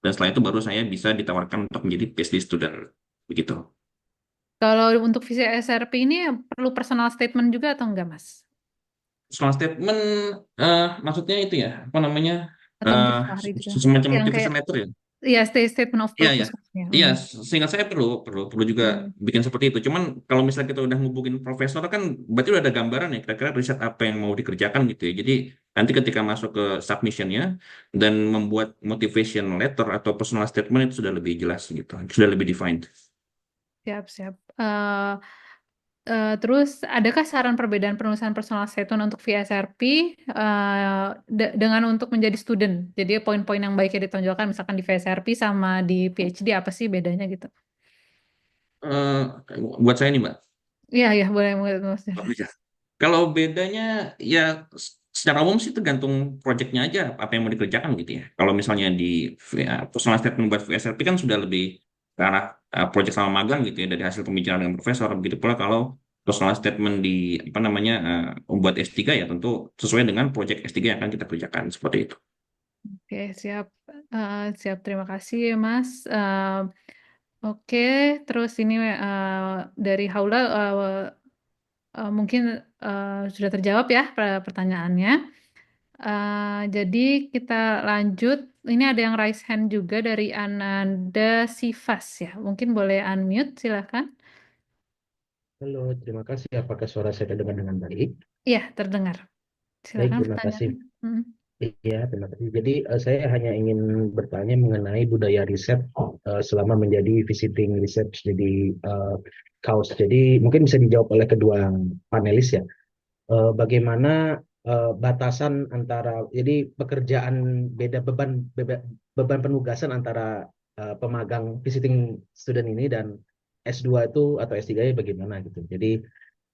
Dan setelah itu baru saya bisa ditawarkan untuk menjadi PhD student. Begitu. Kalau untuk visi SRP ini perlu personal statement juga atau enggak Mas? Soal statement, maksudnya itu ya, apa namanya, Atau eh mungkin Fahri juga? semacam Yang kayak motivation letter ya? ya statement of Iya, ya. purpose maksudnya. Iya, seingat saya perlu, perlu juga Hmm. bikin seperti itu. Cuman kalau misalnya kita udah ngubungin profesor kan, berarti udah ada gambaran ya, kira-kira riset apa yang mau dikerjakan gitu ya. Jadi nanti ketika masuk ke submissionnya dan membuat motivation letter atau personal statement itu sudah lebih jelas gitu, sudah lebih defined. Siap, siap. Terus, adakah saran perbedaan penulisan personal statement untuk VSRP dengan untuk menjadi student? Jadi poin-poin yang baiknya ditonjolkan misalkan di VSRP sama di PhD apa sih bedanya gitu? Eh, buat saya nih Mbak. Iya, iya, boleh, boleh, Mas. Kalau bedanya ya secara umum sih tergantung proyeknya aja apa yang mau dikerjakan gitu ya. Kalau misalnya di personal statement buat VSRP kan sudah lebih ke arah proyek sama magang gitu ya dari hasil pembicaraan dengan profesor. Begitu pula kalau personal statement di apa namanya membuat S3 ya tentu sesuai dengan proyek S3 yang akan kita kerjakan seperti itu. Oke, siap. Siap, terima kasih, Mas. Oke, terus ini dari Haula mungkin sudah terjawab ya pertanyaannya. Jadi kita lanjut. Ini ada yang raise hand juga dari Ananda Sifas ya. Mungkin boleh unmute, silakan. Halo, terima kasih. Apakah suara saya terdengar dengan baik? Iya, terdengar. Baik, Silakan terima kasih. pertanyaannya. Hmm. Iya, terima kasih. Jadi saya hanya ingin bertanya mengenai budaya riset selama menjadi visiting research jadi kaus. Jadi mungkin bisa dijawab oleh kedua panelis ya. Bagaimana batasan antara jadi pekerjaan beda beban penugasan antara pemagang visiting student ini dan S2 itu atau S3-nya bagaimana gitu. Jadi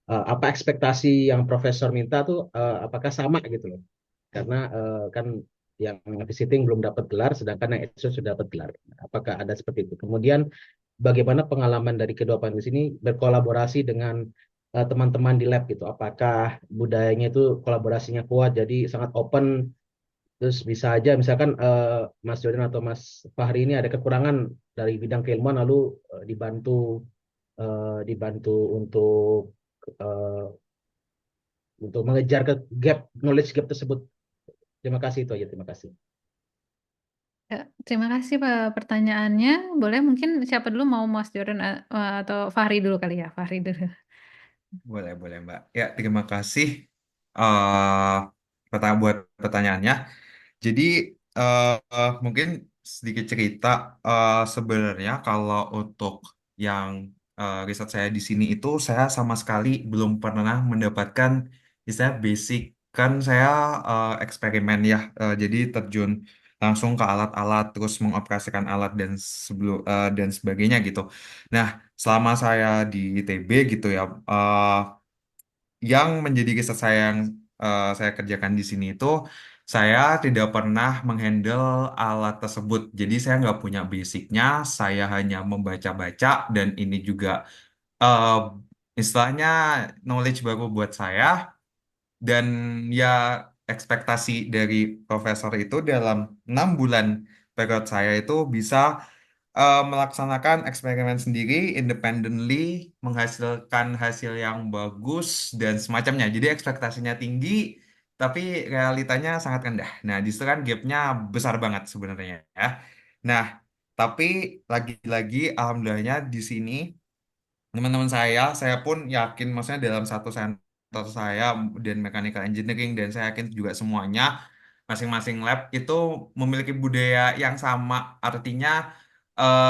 apa ekspektasi yang profesor minta tuh apakah sama gitu loh karena kan yang visiting belum dapat gelar sedangkan yang S2 sudah dapat gelar, apakah ada seperti itu. Kemudian bagaimana pengalaman dari kedua panelis ini berkolaborasi dengan teman-teman di lab gitu, apakah budayanya itu kolaborasinya kuat jadi sangat open, terus bisa aja misalkan Mas Jordan atau Mas Fahri ini ada kekurangan dari bidang keilmuan lalu dibantu eh, untuk mengejar ke gap knowledge gap tersebut. Terima kasih itu aja. Terima kasih. Ya, terima kasih Pak pertanyaannya. Boleh mungkin siapa dulu mau Mas Jordan atau Fahri dulu kali ya, Fahri dulu. Boleh, boleh, Mbak. Ya, terima kasih eh buat pertanyaannya. Jadi, mungkin sedikit cerita, sebenarnya kalau untuk yang riset saya di sini itu, saya sama sekali belum pernah mendapatkan istilah basic. Kan saya eksperimen ya, jadi terjun langsung ke alat-alat, terus mengoperasikan alat dan sebagainya gitu. Nah, selama saya di ITB gitu ya, yang menjadi kisah saya yang saya kerjakan di sini itu saya tidak pernah menghandle alat tersebut. Jadi saya nggak punya basicnya, saya hanya membaca-baca dan ini juga eh, istilahnya knowledge baru buat saya dan ya ekspektasi dari profesor itu dalam 6 bulan period saya itu bisa melaksanakan eksperimen sendiri, independently, menghasilkan hasil yang bagus dan semacamnya. Jadi ekspektasinya tinggi, tapi realitanya sangat rendah. Nah, di situ kan gapnya besar banget sebenarnya ya. Nah, tapi lagi-lagi alhamdulillahnya di sini teman-teman saya pun yakin maksudnya dalam satu center saya dan mechanical engineering dan saya yakin juga semuanya masing-masing lab itu memiliki budaya yang sama, artinya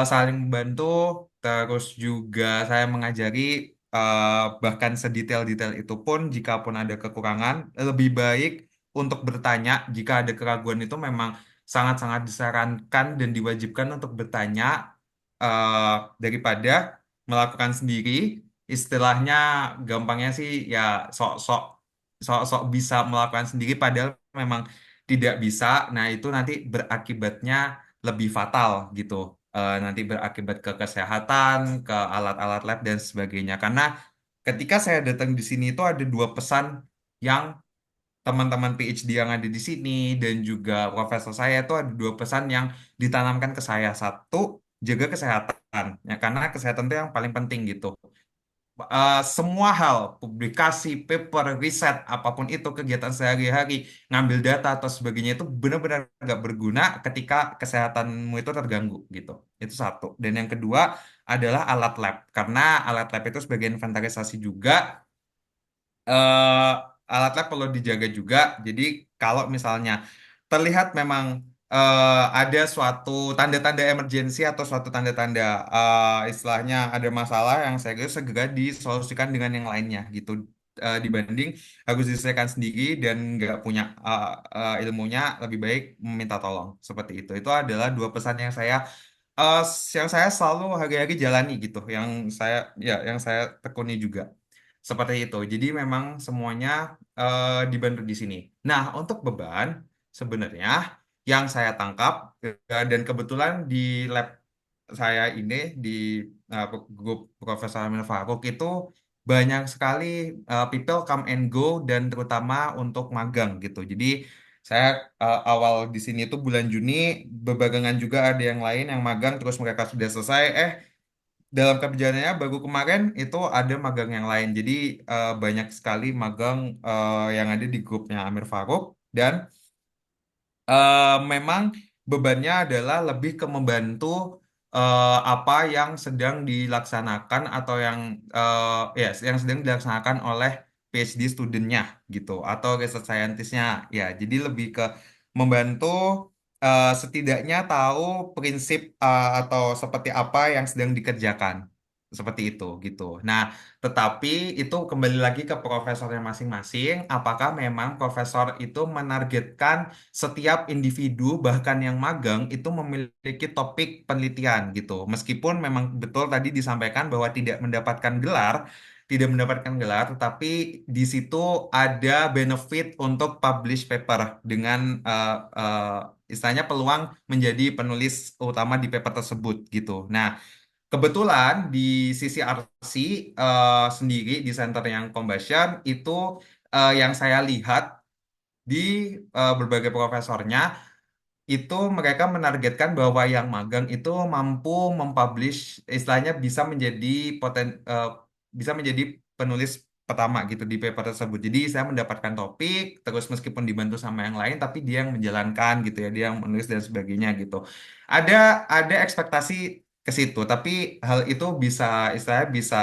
saling membantu, terus juga saya mengajari bahkan sedetail-detail itu pun jika pun ada kekurangan lebih baik untuk bertanya jika ada keraguan itu memang sangat-sangat disarankan dan diwajibkan untuk bertanya eh, daripada melakukan sendiri, istilahnya gampangnya sih ya sok-sok sok-sok bisa melakukan sendiri padahal memang tidak bisa. Nah, itu nanti berakibatnya lebih fatal gitu. Nanti berakibat ke kesehatan, ke alat-alat lab dan sebagainya. Karena ketika saya datang di sini itu ada dua pesan yang teman-teman PhD yang ada di sini dan juga profesor saya itu ada dua pesan yang ditanamkan ke saya. Satu, jaga kesehatan. Ya, karena kesehatan itu yang paling penting gitu. Semua hal, publikasi, paper, riset, apapun itu kegiatan sehari-hari, ngambil data atau sebagainya itu benar-benar nggak berguna ketika kesehatanmu itu terganggu gitu. Itu satu. Dan yang kedua adalah alat lab. Karena alat lab itu sebagai inventarisasi juga alat lab perlu dijaga juga. Jadi kalau misalnya terlihat memang ada suatu tanda-tanda emergensi atau suatu tanda-tanda istilahnya ada masalah yang serius segera disolusikan dengan yang lainnya gitu. Dibanding harus diselesaikan sendiri dan nggak punya ilmunya lebih baik meminta tolong seperti itu. Itu adalah dua pesan eh, yang saya selalu hari-hari jalani gitu. Yang saya tekuni juga. Seperti itu. Jadi memang semuanya dibantu di sini. Nah, untuk beban sebenarnya yang saya tangkap dan kebetulan di lab saya ini di grup Profesor Amir Farouk itu banyak sekali people come and go dan terutama untuk magang gitu. Jadi saya awal di sini tuh bulan Juni berbarengan juga ada yang lain yang magang terus mereka sudah selesai dalam kebijakannya baru kemarin itu ada magang yang lain. Jadi banyak sekali magang yang ada di grupnya Amir Farouk dan memang bebannya adalah lebih ke membantu apa yang sedang dilaksanakan atau yang sedang dilaksanakan oleh PhD studentnya gitu atau research scientistnya ya. Jadi lebih ke membantu setidaknya tahu prinsip atau seperti apa yang sedang dikerjakan. Seperti itu gitu. Nah, tetapi itu kembali lagi ke profesornya masing-masing. Apakah memang profesor itu menargetkan setiap individu bahkan yang magang itu memiliki topik penelitian gitu. Meskipun memang betul tadi disampaikan bahwa tidak mendapatkan gelar, tetapi di situ ada benefit untuk publish paper dengan istilahnya peluang menjadi penulis utama di paper tersebut gitu. Nah, kebetulan di sisi RC sendiri di center yang combustion itu yang saya lihat di berbagai profesornya itu mereka menargetkan bahwa yang magang itu mampu mempublish istilahnya bisa menjadi penulis pertama gitu di paper tersebut. Jadi saya mendapatkan topik terus meskipun dibantu sama yang lain tapi dia yang menjalankan gitu ya, dia yang menulis dan sebagainya gitu. Ada ekspektasi ke situ. Tapi hal itu bisa istilahnya bisa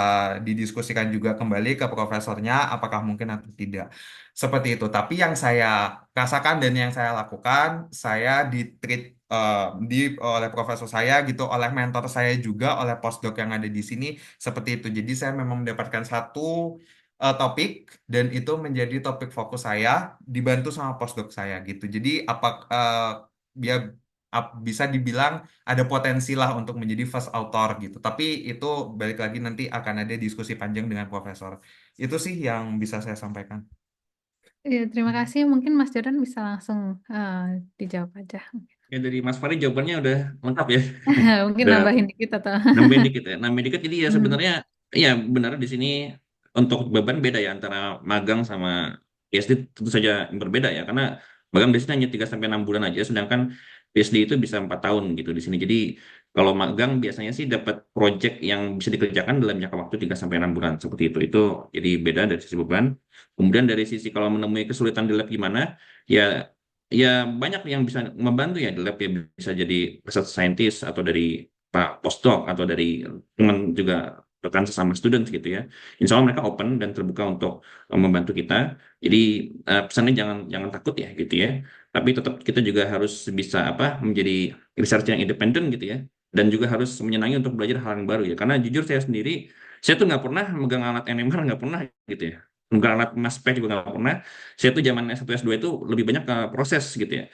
didiskusikan juga kembali ke profesornya apakah mungkin atau tidak. Seperti itu. Tapi yang saya rasakan dan yang saya lakukan, saya di-treat oleh profesor saya gitu, oleh mentor saya juga, oleh postdoc yang ada di sini seperti itu. Jadi saya memang mendapatkan satu topik dan itu menjadi topik fokus saya dibantu sama postdoc saya gitu. Jadi apa dia bisa dibilang ada potensi lah untuk menjadi first author gitu. Tapi itu balik lagi nanti akan ada diskusi panjang dengan profesor. Itu sih yang bisa saya sampaikan. Iya, terima kasih. Mungkin Mas Jordan bisa langsung eh, dijawab aja. Ya dari Mas Fari jawabannya udah lengkap ya. Mungkin Udah nambahin dikit atau nambahin dikit ya. Nambahin dikit jadi ya Hmm. sebenarnya ya benar di sini untuk beban beda ya antara magang sama PhD tentu saja berbeda ya karena magang biasanya hanya 3 sampai 6 bulan aja sedangkan PhD itu bisa 4 tahun gitu di sini. Jadi kalau magang biasanya sih dapat project yang bisa dikerjakan dalam jangka waktu 3 sampai 6 bulan seperti itu. Itu jadi beda dari sisi beban. Kemudian dari sisi kalau menemui kesulitan di lab gimana ya ya banyak yang bisa membantu ya di lab ya bisa jadi research scientist atau dari Pak postdoc atau dari teman juga rekan sesama student gitu ya. Insya Allah mereka open dan terbuka untuk membantu kita. Jadi pesannya jangan jangan takut ya gitu ya. Tapi tetap kita juga harus bisa apa menjadi research yang independen gitu ya. Dan juga harus menyenangi untuk belajar hal yang baru ya. Karena jujur saya sendiri, saya tuh nggak pernah megang alat NMR nggak pernah gitu ya. Megang alat mass spec juga nggak pernah. Saya tuh zaman S1 S2 itu lebih banyak ke proses gitu ya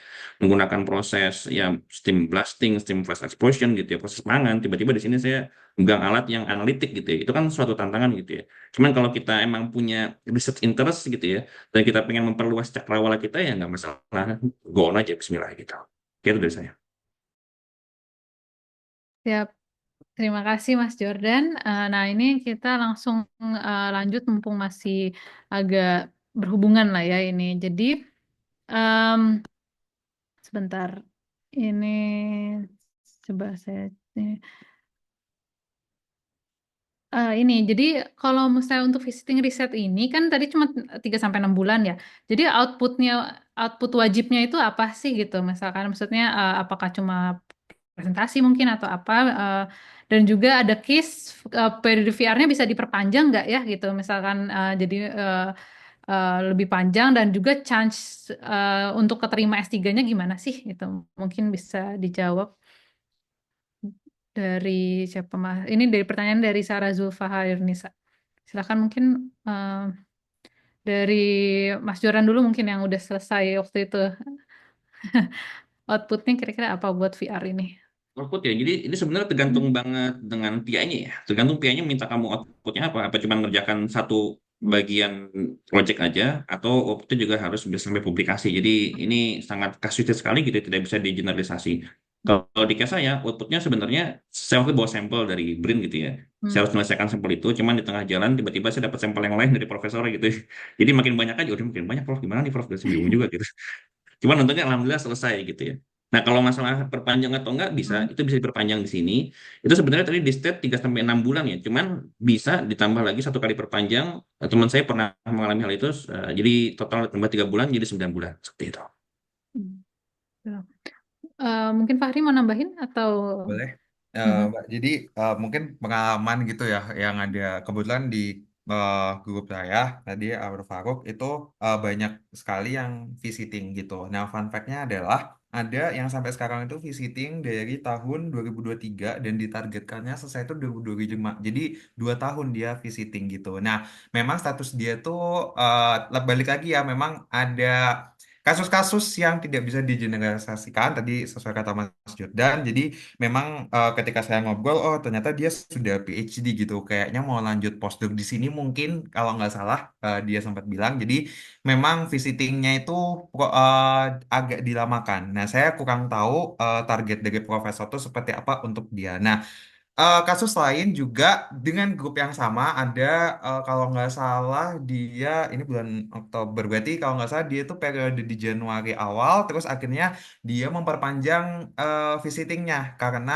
menggunakan proses ya steam blasting, steam flash explosion gitu ya, proses pangan. Tiba-tiba di sini saya megang alat yang analitik gitu ya. Itu kan suatu tantangan gitu ya. Cuman kalau kita emang punya research interest gitu ya, dan kita pengen memperluas cakrawala kita ya nggak masalah, go on aja Bismillah gitu. Itu dari saya. Siap. Terima kasih Mas Jordan. Nah, ini kita langsung lanjut mumpung masih agak berhubungan lah ya ini. Jadi, em, sebentar. Ini coba saya ini jadi kalau misalnya untuk visiting riset ini kan tadi cuma 3 sampai 6 bulan ya. Jadi output wajibnya itu apa sih gitu? Misalkan maksudnya apakah cuma presentasi mungkin atau apa dan juga ada case periode VR-nya bisa diperpanjang nggak ya gitu. Misalkan jadi lebih panjang dan juga chance untuk keterima S3-nya gimana sih gitu. Mungkin bisa dijawab dari siapa Mas? Ini dari pertanyaan dari Sarah Zulfa Hairunisa. Silakan mungkin eh, dari Mas Joran dulu mungkin yang udah selesai waktu itu outputnya kira-kira apa buat VR ini? Output ya, jadi ini sebenarnya tergantung Hmm. banget dengan PI-nya ya. Tergantung PI-nya minta kamu outputnya apa. Apa cuma ngerjakan satu bagian project aja, atau outputnya juga harus bisa sampai publikasi. Jadi ini sangat kasuistis sekali gitu, tidak bisa digeneralisasi. Kalau di case saya, outputnya sebenarnya saya waktu bawa sampel dari BRIN gitu ya. Saya Hmm. harus menyelesaikan sampel itu, cuman di tengah jalan tiba-tiba saya dapat sampel yang lain dari profesor gitu. Jadi makin banyak aja, udah makin banyak Prof. Gimana nih Prof? Udah bingung juga gitu. Cuman untungnya alhamdulillah selesai gitu ya. Nah, kalau masalah perpanjang atau enggak bisa, Hmm. itu bisa diperpanjang di sini. Itu sebenarnya tadi di state 3 sampai 6 bulan ya. Cuman bisa ditambah lagi satu kali perpanjang. Teman saya pernah mengalami hal itu. Jadi total tambah 3 bulan jadi 9 bulan seperti itu. Hmm. Mungkin Fahri mau nambahin atau Boleh. Mhm. Mbak. Jadi mungkin pengalaman gitu ya yang ada kebetulan di grup saya tadi Aur Faruk itu banyak sekali yang visiting gitu. Nah, fun fact-nya adalah ada yang sampai sekarang itu visiting dari tahun 2023 dan ditargetkannya selesai itu 2025. Jadi 2 tahun dia visiting gitu. Nah, memang status dia tuh balik lagi ya memang ada kasus-kasus yang tidak bisa digeneralisasikan tadi sesuai kata Mas Jordan. Jadi memang ketika saya ngobrol, oh ternyata dia sudah PhD gitu. Kayaknya mau lanjut postdoc di sini mungkin kalau nggak salah dia sempat bilang. Jadi memang visitingnya itu agak dilamakan. Nah saya kurang tahu target dari profesor itu seperti apa untuk dia. Nah kasus lain juga dengan grup yang sama ada kalau nggak salah dia ini bulan Oktober berarti kalau nggak salah dia itu periode di Januari awal terus akhirnya dia memperpanjang visitingnya karena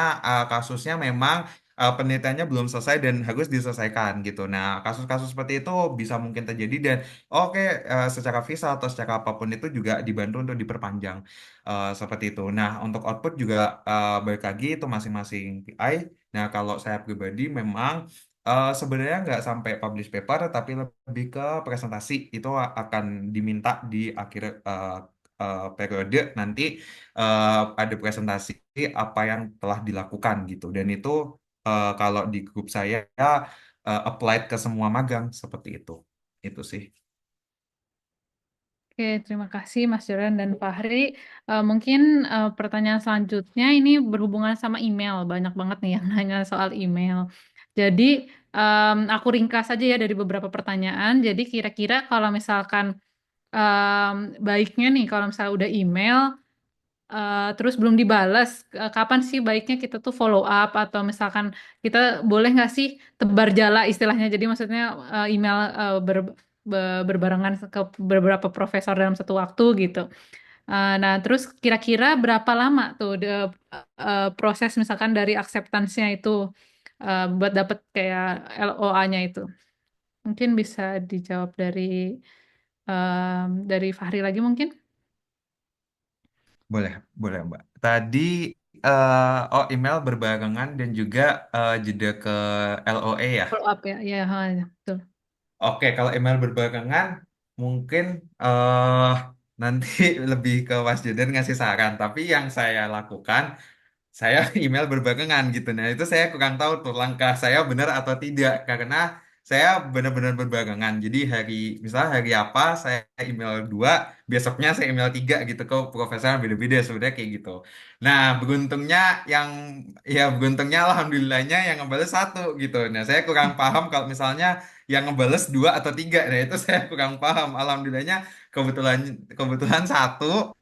kasusnya memang penelitiannya belum selesai dan harus diselesaikan gitu. Nah kasus-kasus seperti itu bisa mungkin terjadi dan oke secara visa atau secara apapun itu juga dibantu untuk diperpanjang seperti itu. Nah untuk output juga balik lagi itu masing-masing PI Nah, kalau saya pribadi memang sebenarnya nggak sampai publish paper, tapi lebih ke presentasi. Itu akan diminta di akhir periode nanti ada presentasi apa yang telah dilakukan gitu. Dan itu kalau di grup saya applied ke semua magang seperti itu. Itu sih. Oke, terima kasih Mas Joran dan Fahri. Mungkin pertanyaan selanjutnya ini berhubungan sama email. Banyak banget nih yang nanya soal email. Jadi, aku ringkas saja ya dari beberapa pertanyaan. Jadi, kira-kira kalau misalkan baiknya nih, kalau misalnya udah email, terus belum dibalas, kapan sih baiknya kita tuh follow up atau misalkan kita boleh nggak sih tebar jala istilahnya? Jadi maksudnya email berbarengan ke beberapa profesor dalam satu waktu gitu. Nah, terus kira-kira berapa lama tuh proses misalkan dari acceptance-nya itu buat dapet kayak LOA-nya itu? Mungkin bisa dijawab dari Fahri lagi mungkin. Boleh, boleh Mbak. Tadi oh email berbarengan dan juga jeda ke LOE ya. Follow up ya, ya, ha, ya, betul. Oke, kalau email berbarengan mungkin eh nanti lebih ke Mas Judan ngasih saran. Tapi yang saya lakukan saya email berbarengan gitu. Nah, itu saya kurang tahu tuh langkah saya benar atau tidak karena saya benar-benar berbarengan. Jadi misalnya hari apa saya email dua, besoknya saya email tiga gitu ke profesor yang beda-beda sebenarnya kayak gitu. Nah, yang beruntungnya alhamdulillahnya yang ngebales satu gitu. Nah, saya kurang paham kalau misalnya yang ngebales dua atau tiga. Nah, itu saya kurang paham. Alhamdulillahnya kebetulan kebetulan satu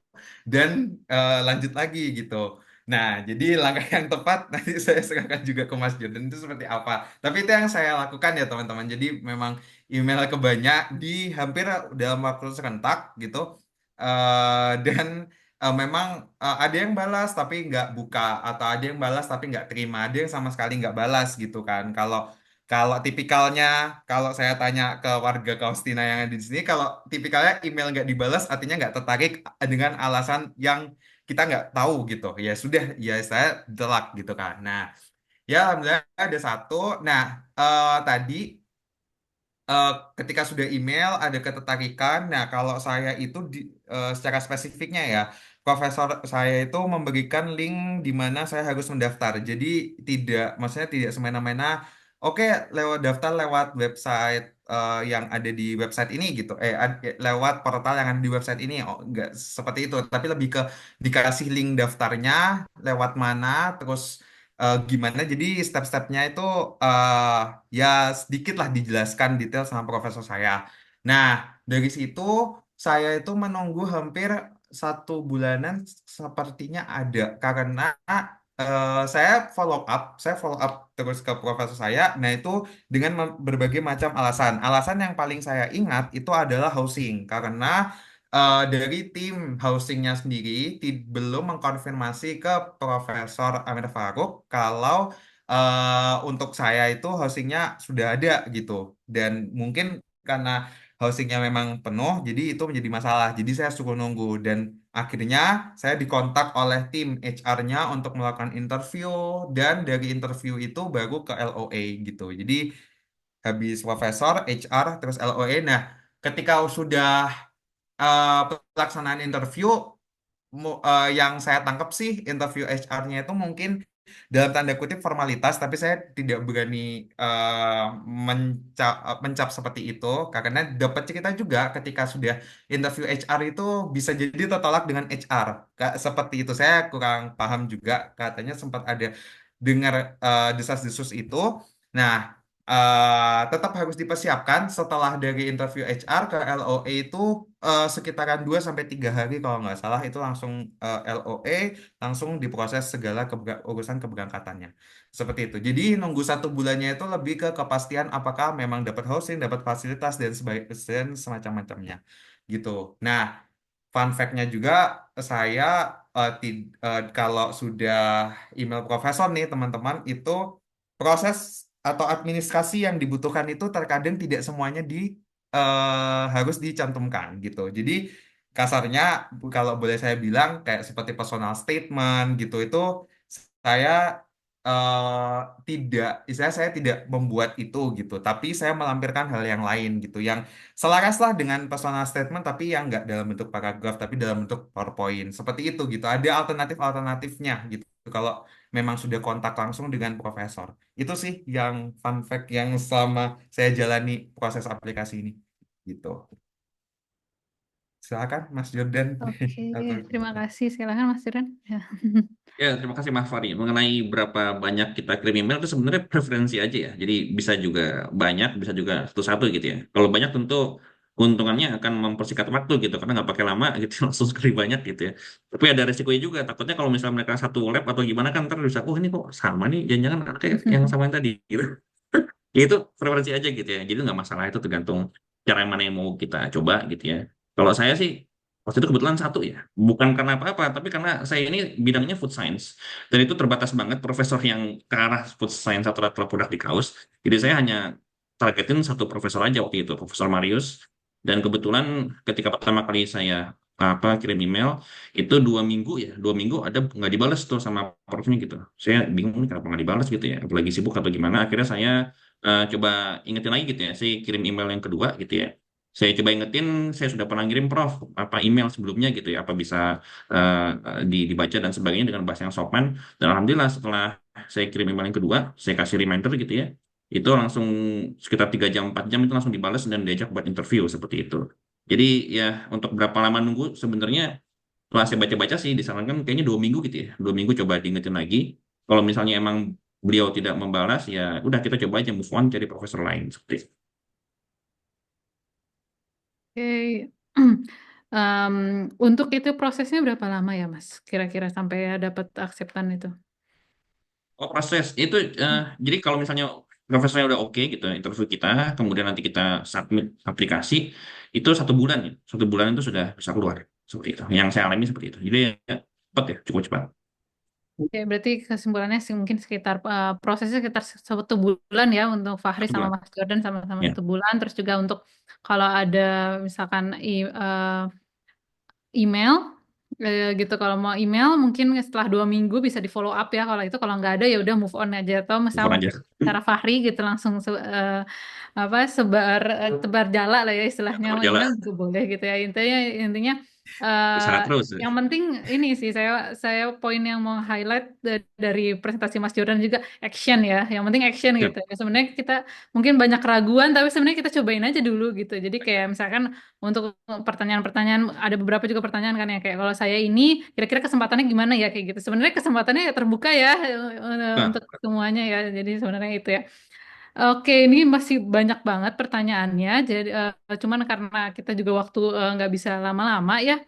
dan lanjut lagi gitu. Nah, jadi langkah yang tepat nanti saya serahkan juga ke Mas Jordan itu seperti apa. Tapi itu yang saya lakukan ya teman-teman. Jadi memang email ke banyak di hampir dalam waktu serentak gitu. Dan memang ada yang balas tapi nggak buka atau ada yang balas tapi nggak terima, ada yang sama sekali nggak balas gitu kan. Kalau kalau tipikalnya, kalau saya tanya ke warga Kaustina yang ada di sini, kalau tipikalnya email nggak dibalas, artinya nggak tertarik dengan alasan yang kita nggak tahu gitu. Ya sudah, ya saya telak gitu kan. Nah, ya alhamdulillah ada satu. Nah, tadi eh, ketika sudah email ada ketertarikan. Nah, kalau saya itu secara spesifiknya ya, profesor saya itu memberikan link di mana saya harus mendaftar. Jadi maksudnya tidak semena-mena, oke, lewat daftar lewat website yang ada di website ini gitu. Lewat portal yang ada di website ini. Oh, enggak seperti itu, tapi lebih ke dikasih link daftarnya lewat mana, terus gimana. Jadi step-stepnya itu ya sedikit lah dijelaskan detail sama profesor saya. Nah, dari situ saya itu menunggu hampir 1 bulanan sepertinya ada karena saya follow up terus ke profesor saya. Nah, itu dengan berbagai macam alasan. Alasan yang paling saya ingat itu adalah housing karena dari tim housingnya sendiri belum mengkonfirmasi ke Profesor Amir Faruk kalau untuk saya itu housingnya sudah ada gitu dan mungkin karena housingnya memang penuh jadi itu menjadi masalah jadi saya suruh nunggu dan akhirnya saya dikontak oleh tim HR-nya untuk melakukan interview dan dari interview itu baru ke LOA gitu jadi habis profesor HR terus LOA nah ketika sudah pelaksanaan interview yang saya tangkap sih interview HR-nya itu mungkin dalam tanda kutip formalitas tapi saya tidak berani mencap seperti itu karena dapat cerita juga ketika sudah interview HR itu bisa jadi tertolak dengan HR seperti itu saya kurang paham juga katanya sempat ada dengar desas-desus itu nah tetap harus dipersiapkan setelah dari interview HR ke LOA itu sekitaran 2 sampai 3 hari kalau nggak salah itu langsung LOA langsung diproses segala urusan keberangkatannya. Seperti itu. Jadi nunggu 1 bulannya itu lebih ke kepastian apakah memang dapat housing, dapat fasilitas dan semacam-macamnya. Gitu. Nah, fun fact-nya juga saya kalau sudah email profesor nih teman-teman itu proses atau administrasi yang dibutuhkan itu terkadang tidak semuanya harus dicantumkan gitu. Jadi kasarnya kalau boleh saya bilang kayak seperti personal statement gitu itu saya tidak, saya tidak membuat itu gitu, tapi saya melampirkan hal yang lain gitu, yang selaras lah dengan personal statement, tapi yang nggak dalam bentuk paragraf, tapi dalam bentuk PowerPoint, seperti itu gitu. Ada alternatif-alternatifnya gitu, kalau memang sudah kontak langsung dengan profesor. Itu sih yang fun fact yang selama saya jalani proses aplikasi ini gitu. Silakan Mas Jordan. Oke, terima Aku kasih. Silakan Mas Duran. Ya. Ya, terima kasih Mas Fari. Mengenai berapa banyak kita kirim email itu sebenarnya preferensi aja ya. Jadi bisa juga banyak, bisa juga satu-satu gitu ya. Kalau banyak tentu keuntungannya akan mempersingkat waktu gitu, karena nggak pakai lama gitu, langsung sekali banyak gitu ya. Tapi ada resikonya juga. Takutnya kalau misalnya mereka satu lab atau gimana kan ntar bisa, oh ini kok sama nih, jangan-jangan kayak yang sama yang tadi gitu. Ya itu preferensi aja gitu ya. Jadi nggak masalah, itu tergantung cara yang mana yang mau kita coba gitu ya. Kalau saya sih waktu itu kebetulan satu ya. Bukan karena apa-apa, tapi karena saya ini bidangnya food science. Dan itu terbatas banget profesor yang ke arah food science atau lateral produk di kaus. Jadi saya hanya targetin satu profesor aja waktu itu, Profesor Marius. Dan kebetulan ketika pertama kali saya kirim email itu 2 minggu ya, 2 minggu ada nggak dibalas tuh sama profnya gitu. Saya bingung nih kenapa nggak dibalas gitu ya, apalagi sibuk atau gimana. Akhirnya saya coba ingetin lagi gitu ya, saya kirim email yang kedua gitu ya. Saya coba ingetin, saya sudah pernah ngirim Prof apa email sebelumnya gitu ya, apa bisa dibaca dan sebagainya dengan bahasa yang sopan. Dan alhamdulillah setelah saya kirim email yang kedua, saya kasih reminder gitu ya, itu langsung sekitar 3 jam 4 jam itu langsung dibalas dan diajak buat interview seperti itu. Jadi ya untuk berapa lama nunggu sebenarnya, setelah saya baca-baca sih disarankan kayaknya 2 minggu gitu ya, 2 minggu coba diingetin lagi. Kalau misalnya emang beliau tidak membalas, ya udah kita coba aja move on cari profesor lain seperti itu. Oke. Em, untuk itu prosesnya berapa lama ya, Mas? Kira-kira sampai dapat akseptan itu? Oh, proses itu jadi kalau misalnya profesornya udah oke gitu ya, interview kita, kemudian nanti kita submit aplikasi, itu 1 bulan ya, 1 bulan itu sudah bisa keluar seperti itu. Yang saya alami seperti itu. Jadi ya, cepat ya, cukup cepat. Oke, berarti kesimpulannya sih mungkin sekitar prosesnya sekitar 1 bulan ya untuk Fahri Satu sama bulan. Mas Jordan sama-sama Ya, 1 bulan. Terus juga untuk kalau ada misalkan email gitu, kalau mau email mungkin setelah 2 minggu bisa di follow up ya, kalau itu kalau nggak ada ya udah move on aja, atau misalnya telepon aja. mungkin cara Fahri gitu langsung apa tebar jala lah ya istilahnya, Telepon mau aja lah. email juga boleh gitu ya, intinya Usaha eh, terus. yang penting ini sih, saya poin yang mau highlight dari presentasi Mas Jordan juga action ya, yang penting action Ya, gitu ya. Sebenarnya kita mungkin banyak keraguan tapi sebenarnya kita cobain aja dulu gitu, jadi kayak misalkan untuk pertanyaan-pertanyaan, ada beberapa juga pertanyaan kan ya, kayak kalau saya ini kira-kira kesempatannya gimana ya, kayak gitu. Sebenarnya kesempatannya ya terbuka ya nah, untuk semuanya ya. Jadi sebenarnya itu ya. Oke, ini masih banyak banget pertanyaannya. Jadi cuman karena kita juga waktu nggak bisa lama-lama ya,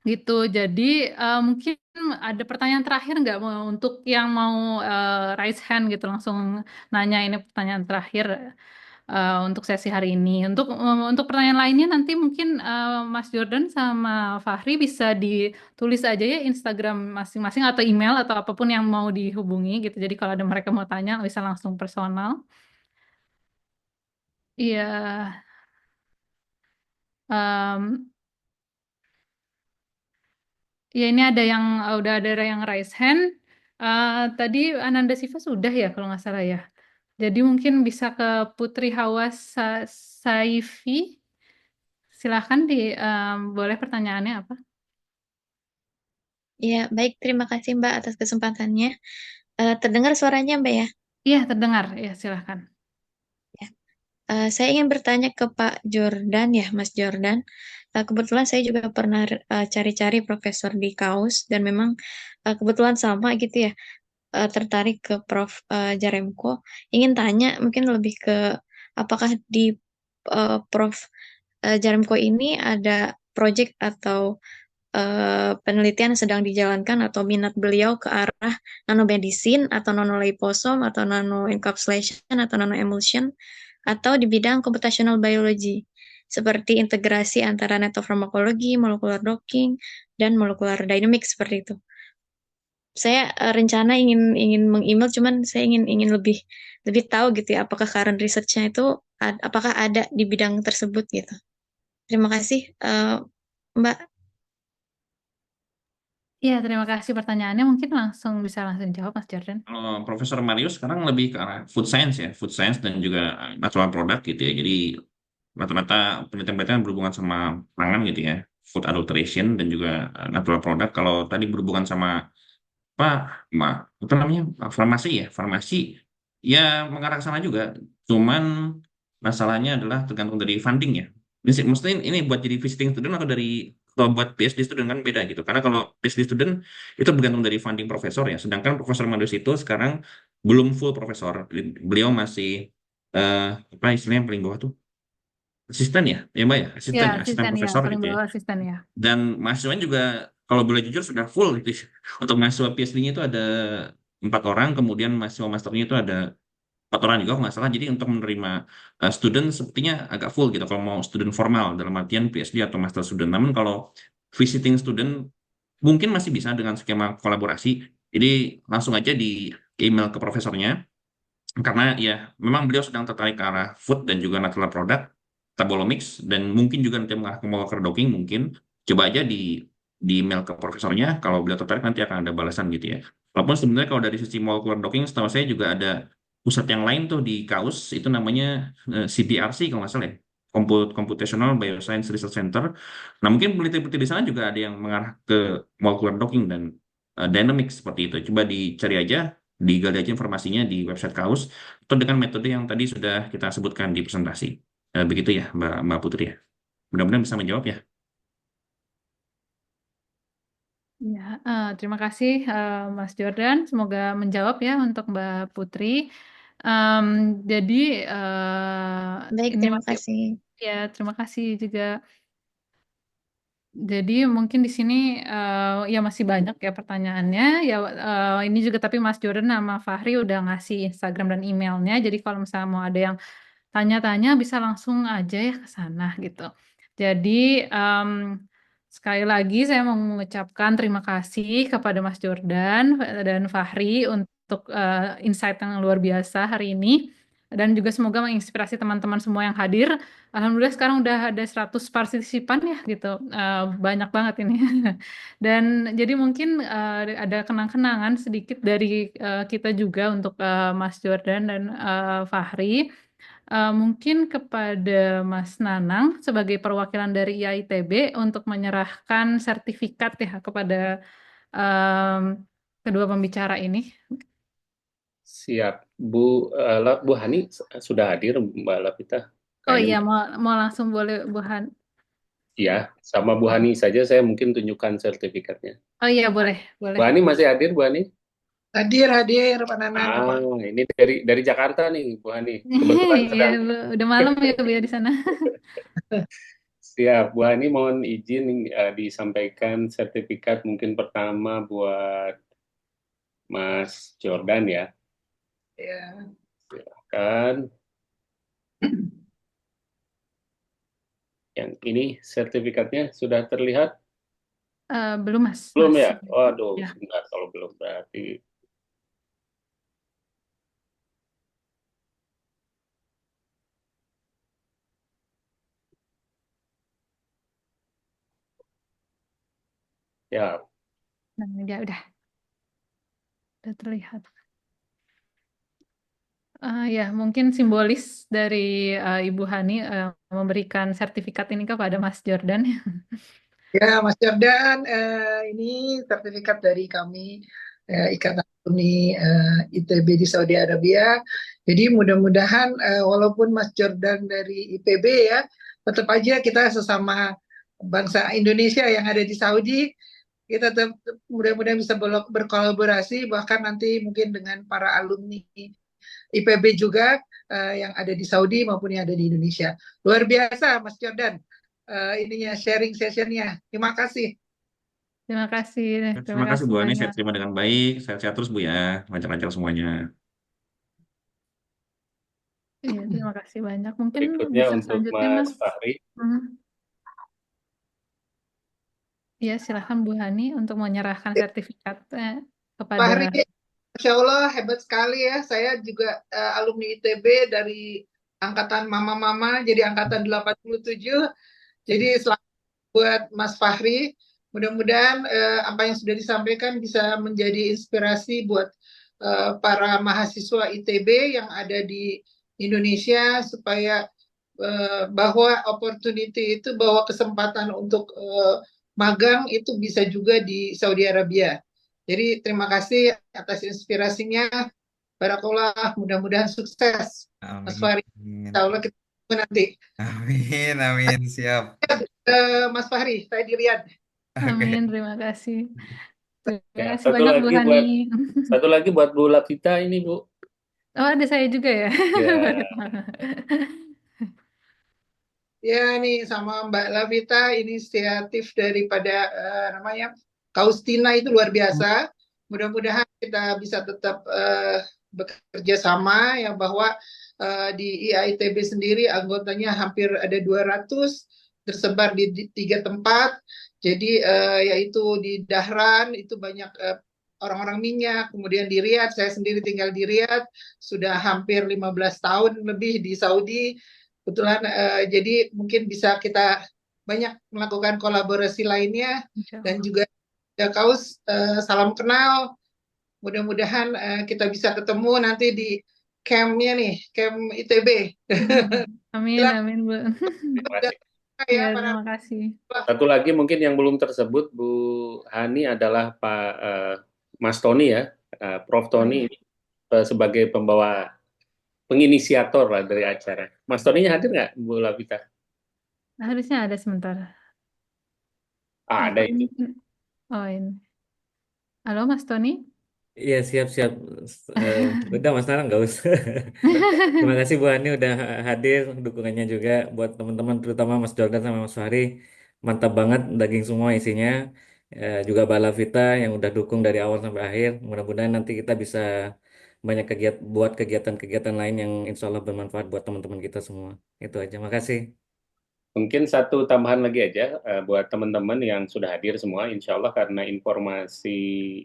gitu. Jadi mungkin ada pertanyaan terakhir nggak, untuk yang mau raise hand gitu langsung nanya, ini pertanyaan terakhir untuk sesi hari ini. Untuk pertanyaan lainnya nanti mungkin Mas Jordan sama Fahri bisa ditulis aja ya Instagram masing-masing atau email atau apapun yang mau dihubungi gitu. Jadi kalau ada mereka mau tanya bisa langsung personal. Iya, em, ya ini ada yang udah ada yang raise hand. Tadi Ananda Siva sudah ya kalau nggak salah ya. Jadi mungkin bisa ke Putri Hawa Saifi. Silahkan boleh pertanyaannya apa? Ya, baik. Terima kasih Mbak atas kesempatannya. Terdengar suaranya Mbak ya? Iya, terdengar. Ya, silahkan. Ya. Saya ingin bertanya ke Pak Jordan ya, Mas Jordan. Kebetulan saya juga pernah cari-cari profesor di KAUS dan memang kebetulan sama gitu ya, tertarik ke Prof. Jaremko. Ingin tanya mungkin lebih ke apakah di Prof. Jaremko ini ada project atau penelitian yang sedang dijalankan atau minat beliau ke arah nanomedicine atau nanoliposom atau nanoencapsulation atau nanoemulsion atau di bidang computational biology seperti integrasi antara netofarmakologi, molecular docking, dan molecular dynamics seperti itu. Saya rencana ingin meng-email, cuman saya ingin lebih lebih tahu gitu ya, apakah current research-nya itu apakah ada di bidang tersebut gitu. Terima kasih, Mbak. Ya, terima kasih pertanyaannya. Mungkin bisa langsung jawab, Mas Jordan. Kalau Profesor Marius sekarang lebih ke arah food science ya, food science dan juga natural product gitu ya. Jadi rata-rata penelitian-penelitian berhubungan sama pangan gitu ya, food adulteration dan juga natural product. Kalau tadi berhubungan sama apa, apa namanya, farmasi ya, farmasi ya mengarah ke sana juga. Cuman masalahnya adalah tergantung dari funding ya. Maksudnya ini buat jadi visiting student atau dari kalau buat PhD student kan beda gitu. Karena kalau PhD student itu bergantung dari funding profesor ya. Sedangkan Profesor Madus itu sekarang belum full profesor. Beliau masih apa istilahnya yang paling bawah tuh? Asisten ya Mbak ya, Ya, asisten ya, asisten asisten ya, profesor paling gitu ya. bawah asisten ya. Dan mahasiswanya juga kalau boleh jujur sudah full gitu. Untuk mahasiswa PhD-nya itu ada 4 orang, kemudian mahasiswa masternya itu ada 4 orang juga kalau nggak salah. Jadi untuk menerima student sepertinya agak full gitu. Kalau mau student formal dalam artian PhD atau master student. Namun kalau visiting student mungkin masih bisa dengan skema kolaborasi. Jadi langsung aja di email ke profesornya. Karena ya memang beliau sedang tertarik ke arah food dan juga natural product, Tabolomics, dan mungkin juga nanti mengarah ke molecular docking mungkin. Coba aja di email ke profesornya, kalau beliau tertarik nanti akan ada balasan gitu ya. Walaupun sebenarnya kalau dari sisi molecular docking, setahu saya juga ada pusat yang lain tuh di KAUS, itu namanya CBRC kalau nggak salah ya. Computational Bioscience Research Center. Nah mungkin peneliti-peneliti di sana juga ada yang mengarah ke molecular docking dan dynamics seperti itu. Coba dicari aja, digali aja informasinya di website KAUS atau dengan metode yang tadi sudah kita sebutkan di presentasi. Begitu ya, Mbak Putri ya. Mudah-mudahan bisa menjawab ya. Ya, terima kasih Mas Jordan. Semoga menjawab ya untuk Mbak Putri. Em, jadi Baik, ini terima masih kasih. ya terima kasih juga. Jadi mungkin di sini ya masih banyak ya pertanyaannya. Ya ini juga tapi Mas Jordan sama Fahri udah ngasih Instagram dan emailnya. Jadi kalau misalnya mau ada yang tanya-tanya bisa langsung aja ya ke sana gitu. Jadi em, sekali lagi saya mau mengucapkan terima kasih kepada Mas Jordan dan Fahri untuk insight yang luar biasa hari ini. Dan juga semoga menginspirasi teman-teman semua yang hadir. Alhamdulillah sekarang udah ada 100 partisipan ya gitu. Banyak banget ini. Dan jadi mungkin ada kenang-kenangan sedikit dari kita juga untuk Mas Jordan dan Fahri. Mungkin kepada Mas Nanang sebagai perwakilan dari IAITB untuk menyerahkan sertifikat ya kepada em, kedua pembicara ini. Siap. Bu Hani sudah hadir, Mbak Lavita. Oh Kayaknya iya, mau langsung boleh Bu Han. ya, sama Bu Hani saja saya mungkin tunjukkan sertifikatnya. Oh iya, boleh, Bu boleh. Hani masih hadir, Bu Hani? Hadir, hadir, Pak Nanan. Ah, ini dari Jakarta nih, Bu Hani. Kebetulan Iya, sedang udah malam ya Bu ya di sana. siap. Bu Hani mohon izin disampaikan sertifikat mungkin pertama buat Mas Jordan ya. Ya. Kan yang ini sertifikatnya sudah terlihat? Belum Mas, Belum ya? masih. Waduh, Ya. sebentar kalau belum berarti ya. Nah, ya udah terlihat. Ya, mungkin simbolis dari Ibu Hani memberikan sertifikat ini kepada Mas Jordan. Ya, Mas Jordan, ini sertifikat dari kami Ikatan Alumni ITB di Saudi Arabia. Jadi mudah-mudahan walaupun Mas Jordan dari IPB ya, tetap aja kita sesama bangsa Indonesia yang ada di Saudi, kita tetap mudah-mudahan bisa berkolaborasi, bahkan nanti mungkin dengan para alumni IPB juga yang ada di Saudi maupun yang ada di Indonesia. Luar biasa, Mas Jordan. Ininya sharing sessionnya. Terima kasih. Terima kasih, terima Terima kasih kasih Bu Ani, saya banyak. terima dengan baik. Sehat-sehat terus Bu ya. Lancar-lancar semuanya. Iya, terima kasih banyak. Mungkin Berikutnya bisa untuk selanjutnya Mas Mas. Fahri. Ya, silakan Bu Hani untuk menyerahkan sertifikat kepada. Fahri, Masya Allah, hebat sekali ya. Saya juga alumni ITB dari angkatan mama-mama, jadi angkatan 87. Jadi selamat buat Mas Fahri. Mudah-mudahan apa yang sudah disampaikan bisa menjadi inspirasi buat para mahasiswa ITB yang ada di Indonesia supaya bahwa opportunity itu, bahwa kesempatan untuk magang itu bisa juga di Saudi Arabia. Jadi terima kasih atas inspirasinya. Barakallah, mudah-mudahan sukses Mas Amin. Fahri. Insya Allah kita ketemu nanti. Amin, amin, siap. Mas Fahri, saya di Riyadh. Amin, Oke. terima kasih. Terima Ya, kasih banyak Bu Hani. satu lagi buat Bu Lavita ini Bu. Oh, ada saya juga ya. Ya, Ya nih sama Mbak Lavita, inisiatif daripada namanya Kaustina itu luar biasa. Mudah-mudahan kita bisa tetap bekerja sama ya, bahwa di IAITB sendiri anggotanya hampir ada 200 tersebar di 3 tempat. Jadi yaitu di Dahran itu banyak orang-orang minyak, kemudian di Riyadh, saya sendiri tinggal di Riyadh sudah hampir 15 tahun lebih di Saudi. Kebetulan jadi mungkin bisa kita banyak melakukan kolaborasi lainnya, Insya dan Allah. juga ya Kaus, salam kenal. Mudah-mudahan kita bisa ketemu nanti di campnya nih, camp ITB. Amin, Silakan amin Bu. terima kasih. ya Ya, para. terima kasih. Satu lagi mungkin yang belum tersebut Bu Hani adalah Pak Mas Tony ya, Prof Oh Tony ya, ini sebagai pembawa penginisiator lah dari acara. Mas Tony-nya hadir nggak Bu Lavita? harusnya ada sebentar. Ah, ada Atau itu. mungkin, oh ini. Halo Mas Tony. Iya siap-siap. Eh, Udah Mas Nara nggak usah. Terima kasih Bu Ani udah hadir, dukungannya juga buat teman-teman terutama Mas Jordan sama Mas Fahri. Mantap banget daging semua isinya. Juga Mbak Lavita yang udah dukung dari awal sampai akhir. Mudah-mudahan nanti kita bisa banyak buat kegiatan-kegiatan lain yang insya Allah bermanfaat buat teman-teman kita semua. Itu aja. Makasih. Mungkin satu tambahan lagi aja buat teman-teman yang sudah hadir semua, insya Allah karena informasi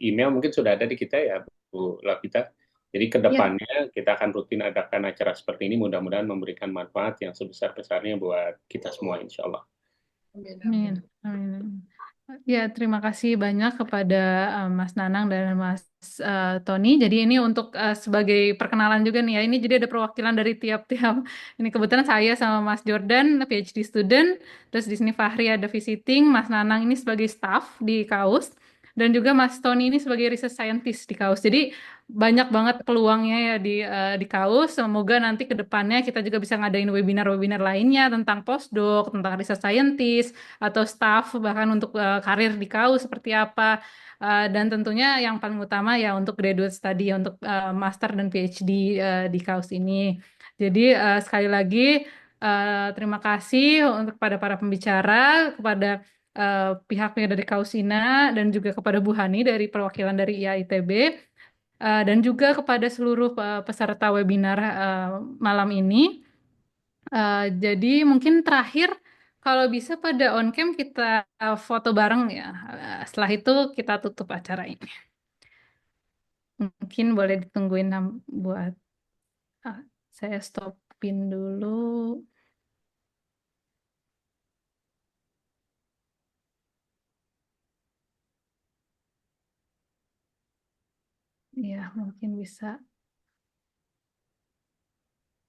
email mungkin sudah ada di kita ya Bu Lavita. Jadi ke Ya, depannya kita akan rutin adakan acara seperti ini, mudah-mudahan memberikan manfaat yang sebesar-besarnya buat kita semua, insya Allah. Amin, amin. amin. Amin. Ya, terima kasih banyak kepada Mas Nanang dan Mas Tony. Jadi ini untuk sebagai perkenalan juga nih ya. Ini jadi ada perwakilan dari tiap-tiap. Ini kebetulan saya sama Mas Jordan, PhD student. Terus di sini Fahri ada visiting. Mas Nanang ini sebagai staff di KAUS. Dan juga Mas Tony ini sebagai research scientist di KAUS. Jadi banyak banget peluangnya ya di KAUS. Semoga nanti ke depannya kita juga bisa ngadain webinar-webinar lainnya tentang postdoc, tentang research scientist, atau staff bahkan untuk karir di KAUS seperti apa. Dan tentunya yang paling utama ya untuk graduate study untuk master dan PhD di KAUS ini. Jadi sekali lagi terima kasih untuk kepada para pembicara, kepada pihak-pihak dari Kausina dan juga kepada Bu Hani dari perwakilan dari IAITB, dan juga kepada seluruh peserta webinar malam ini. Jadi mungkin terakhir kalau bisa pada on cam kita foto bareng ya. Setelah itu kita tutup acara ini. Mungkin boleh ditungguin buat ah, saya stopin dulu. Ya, mungkin bisa.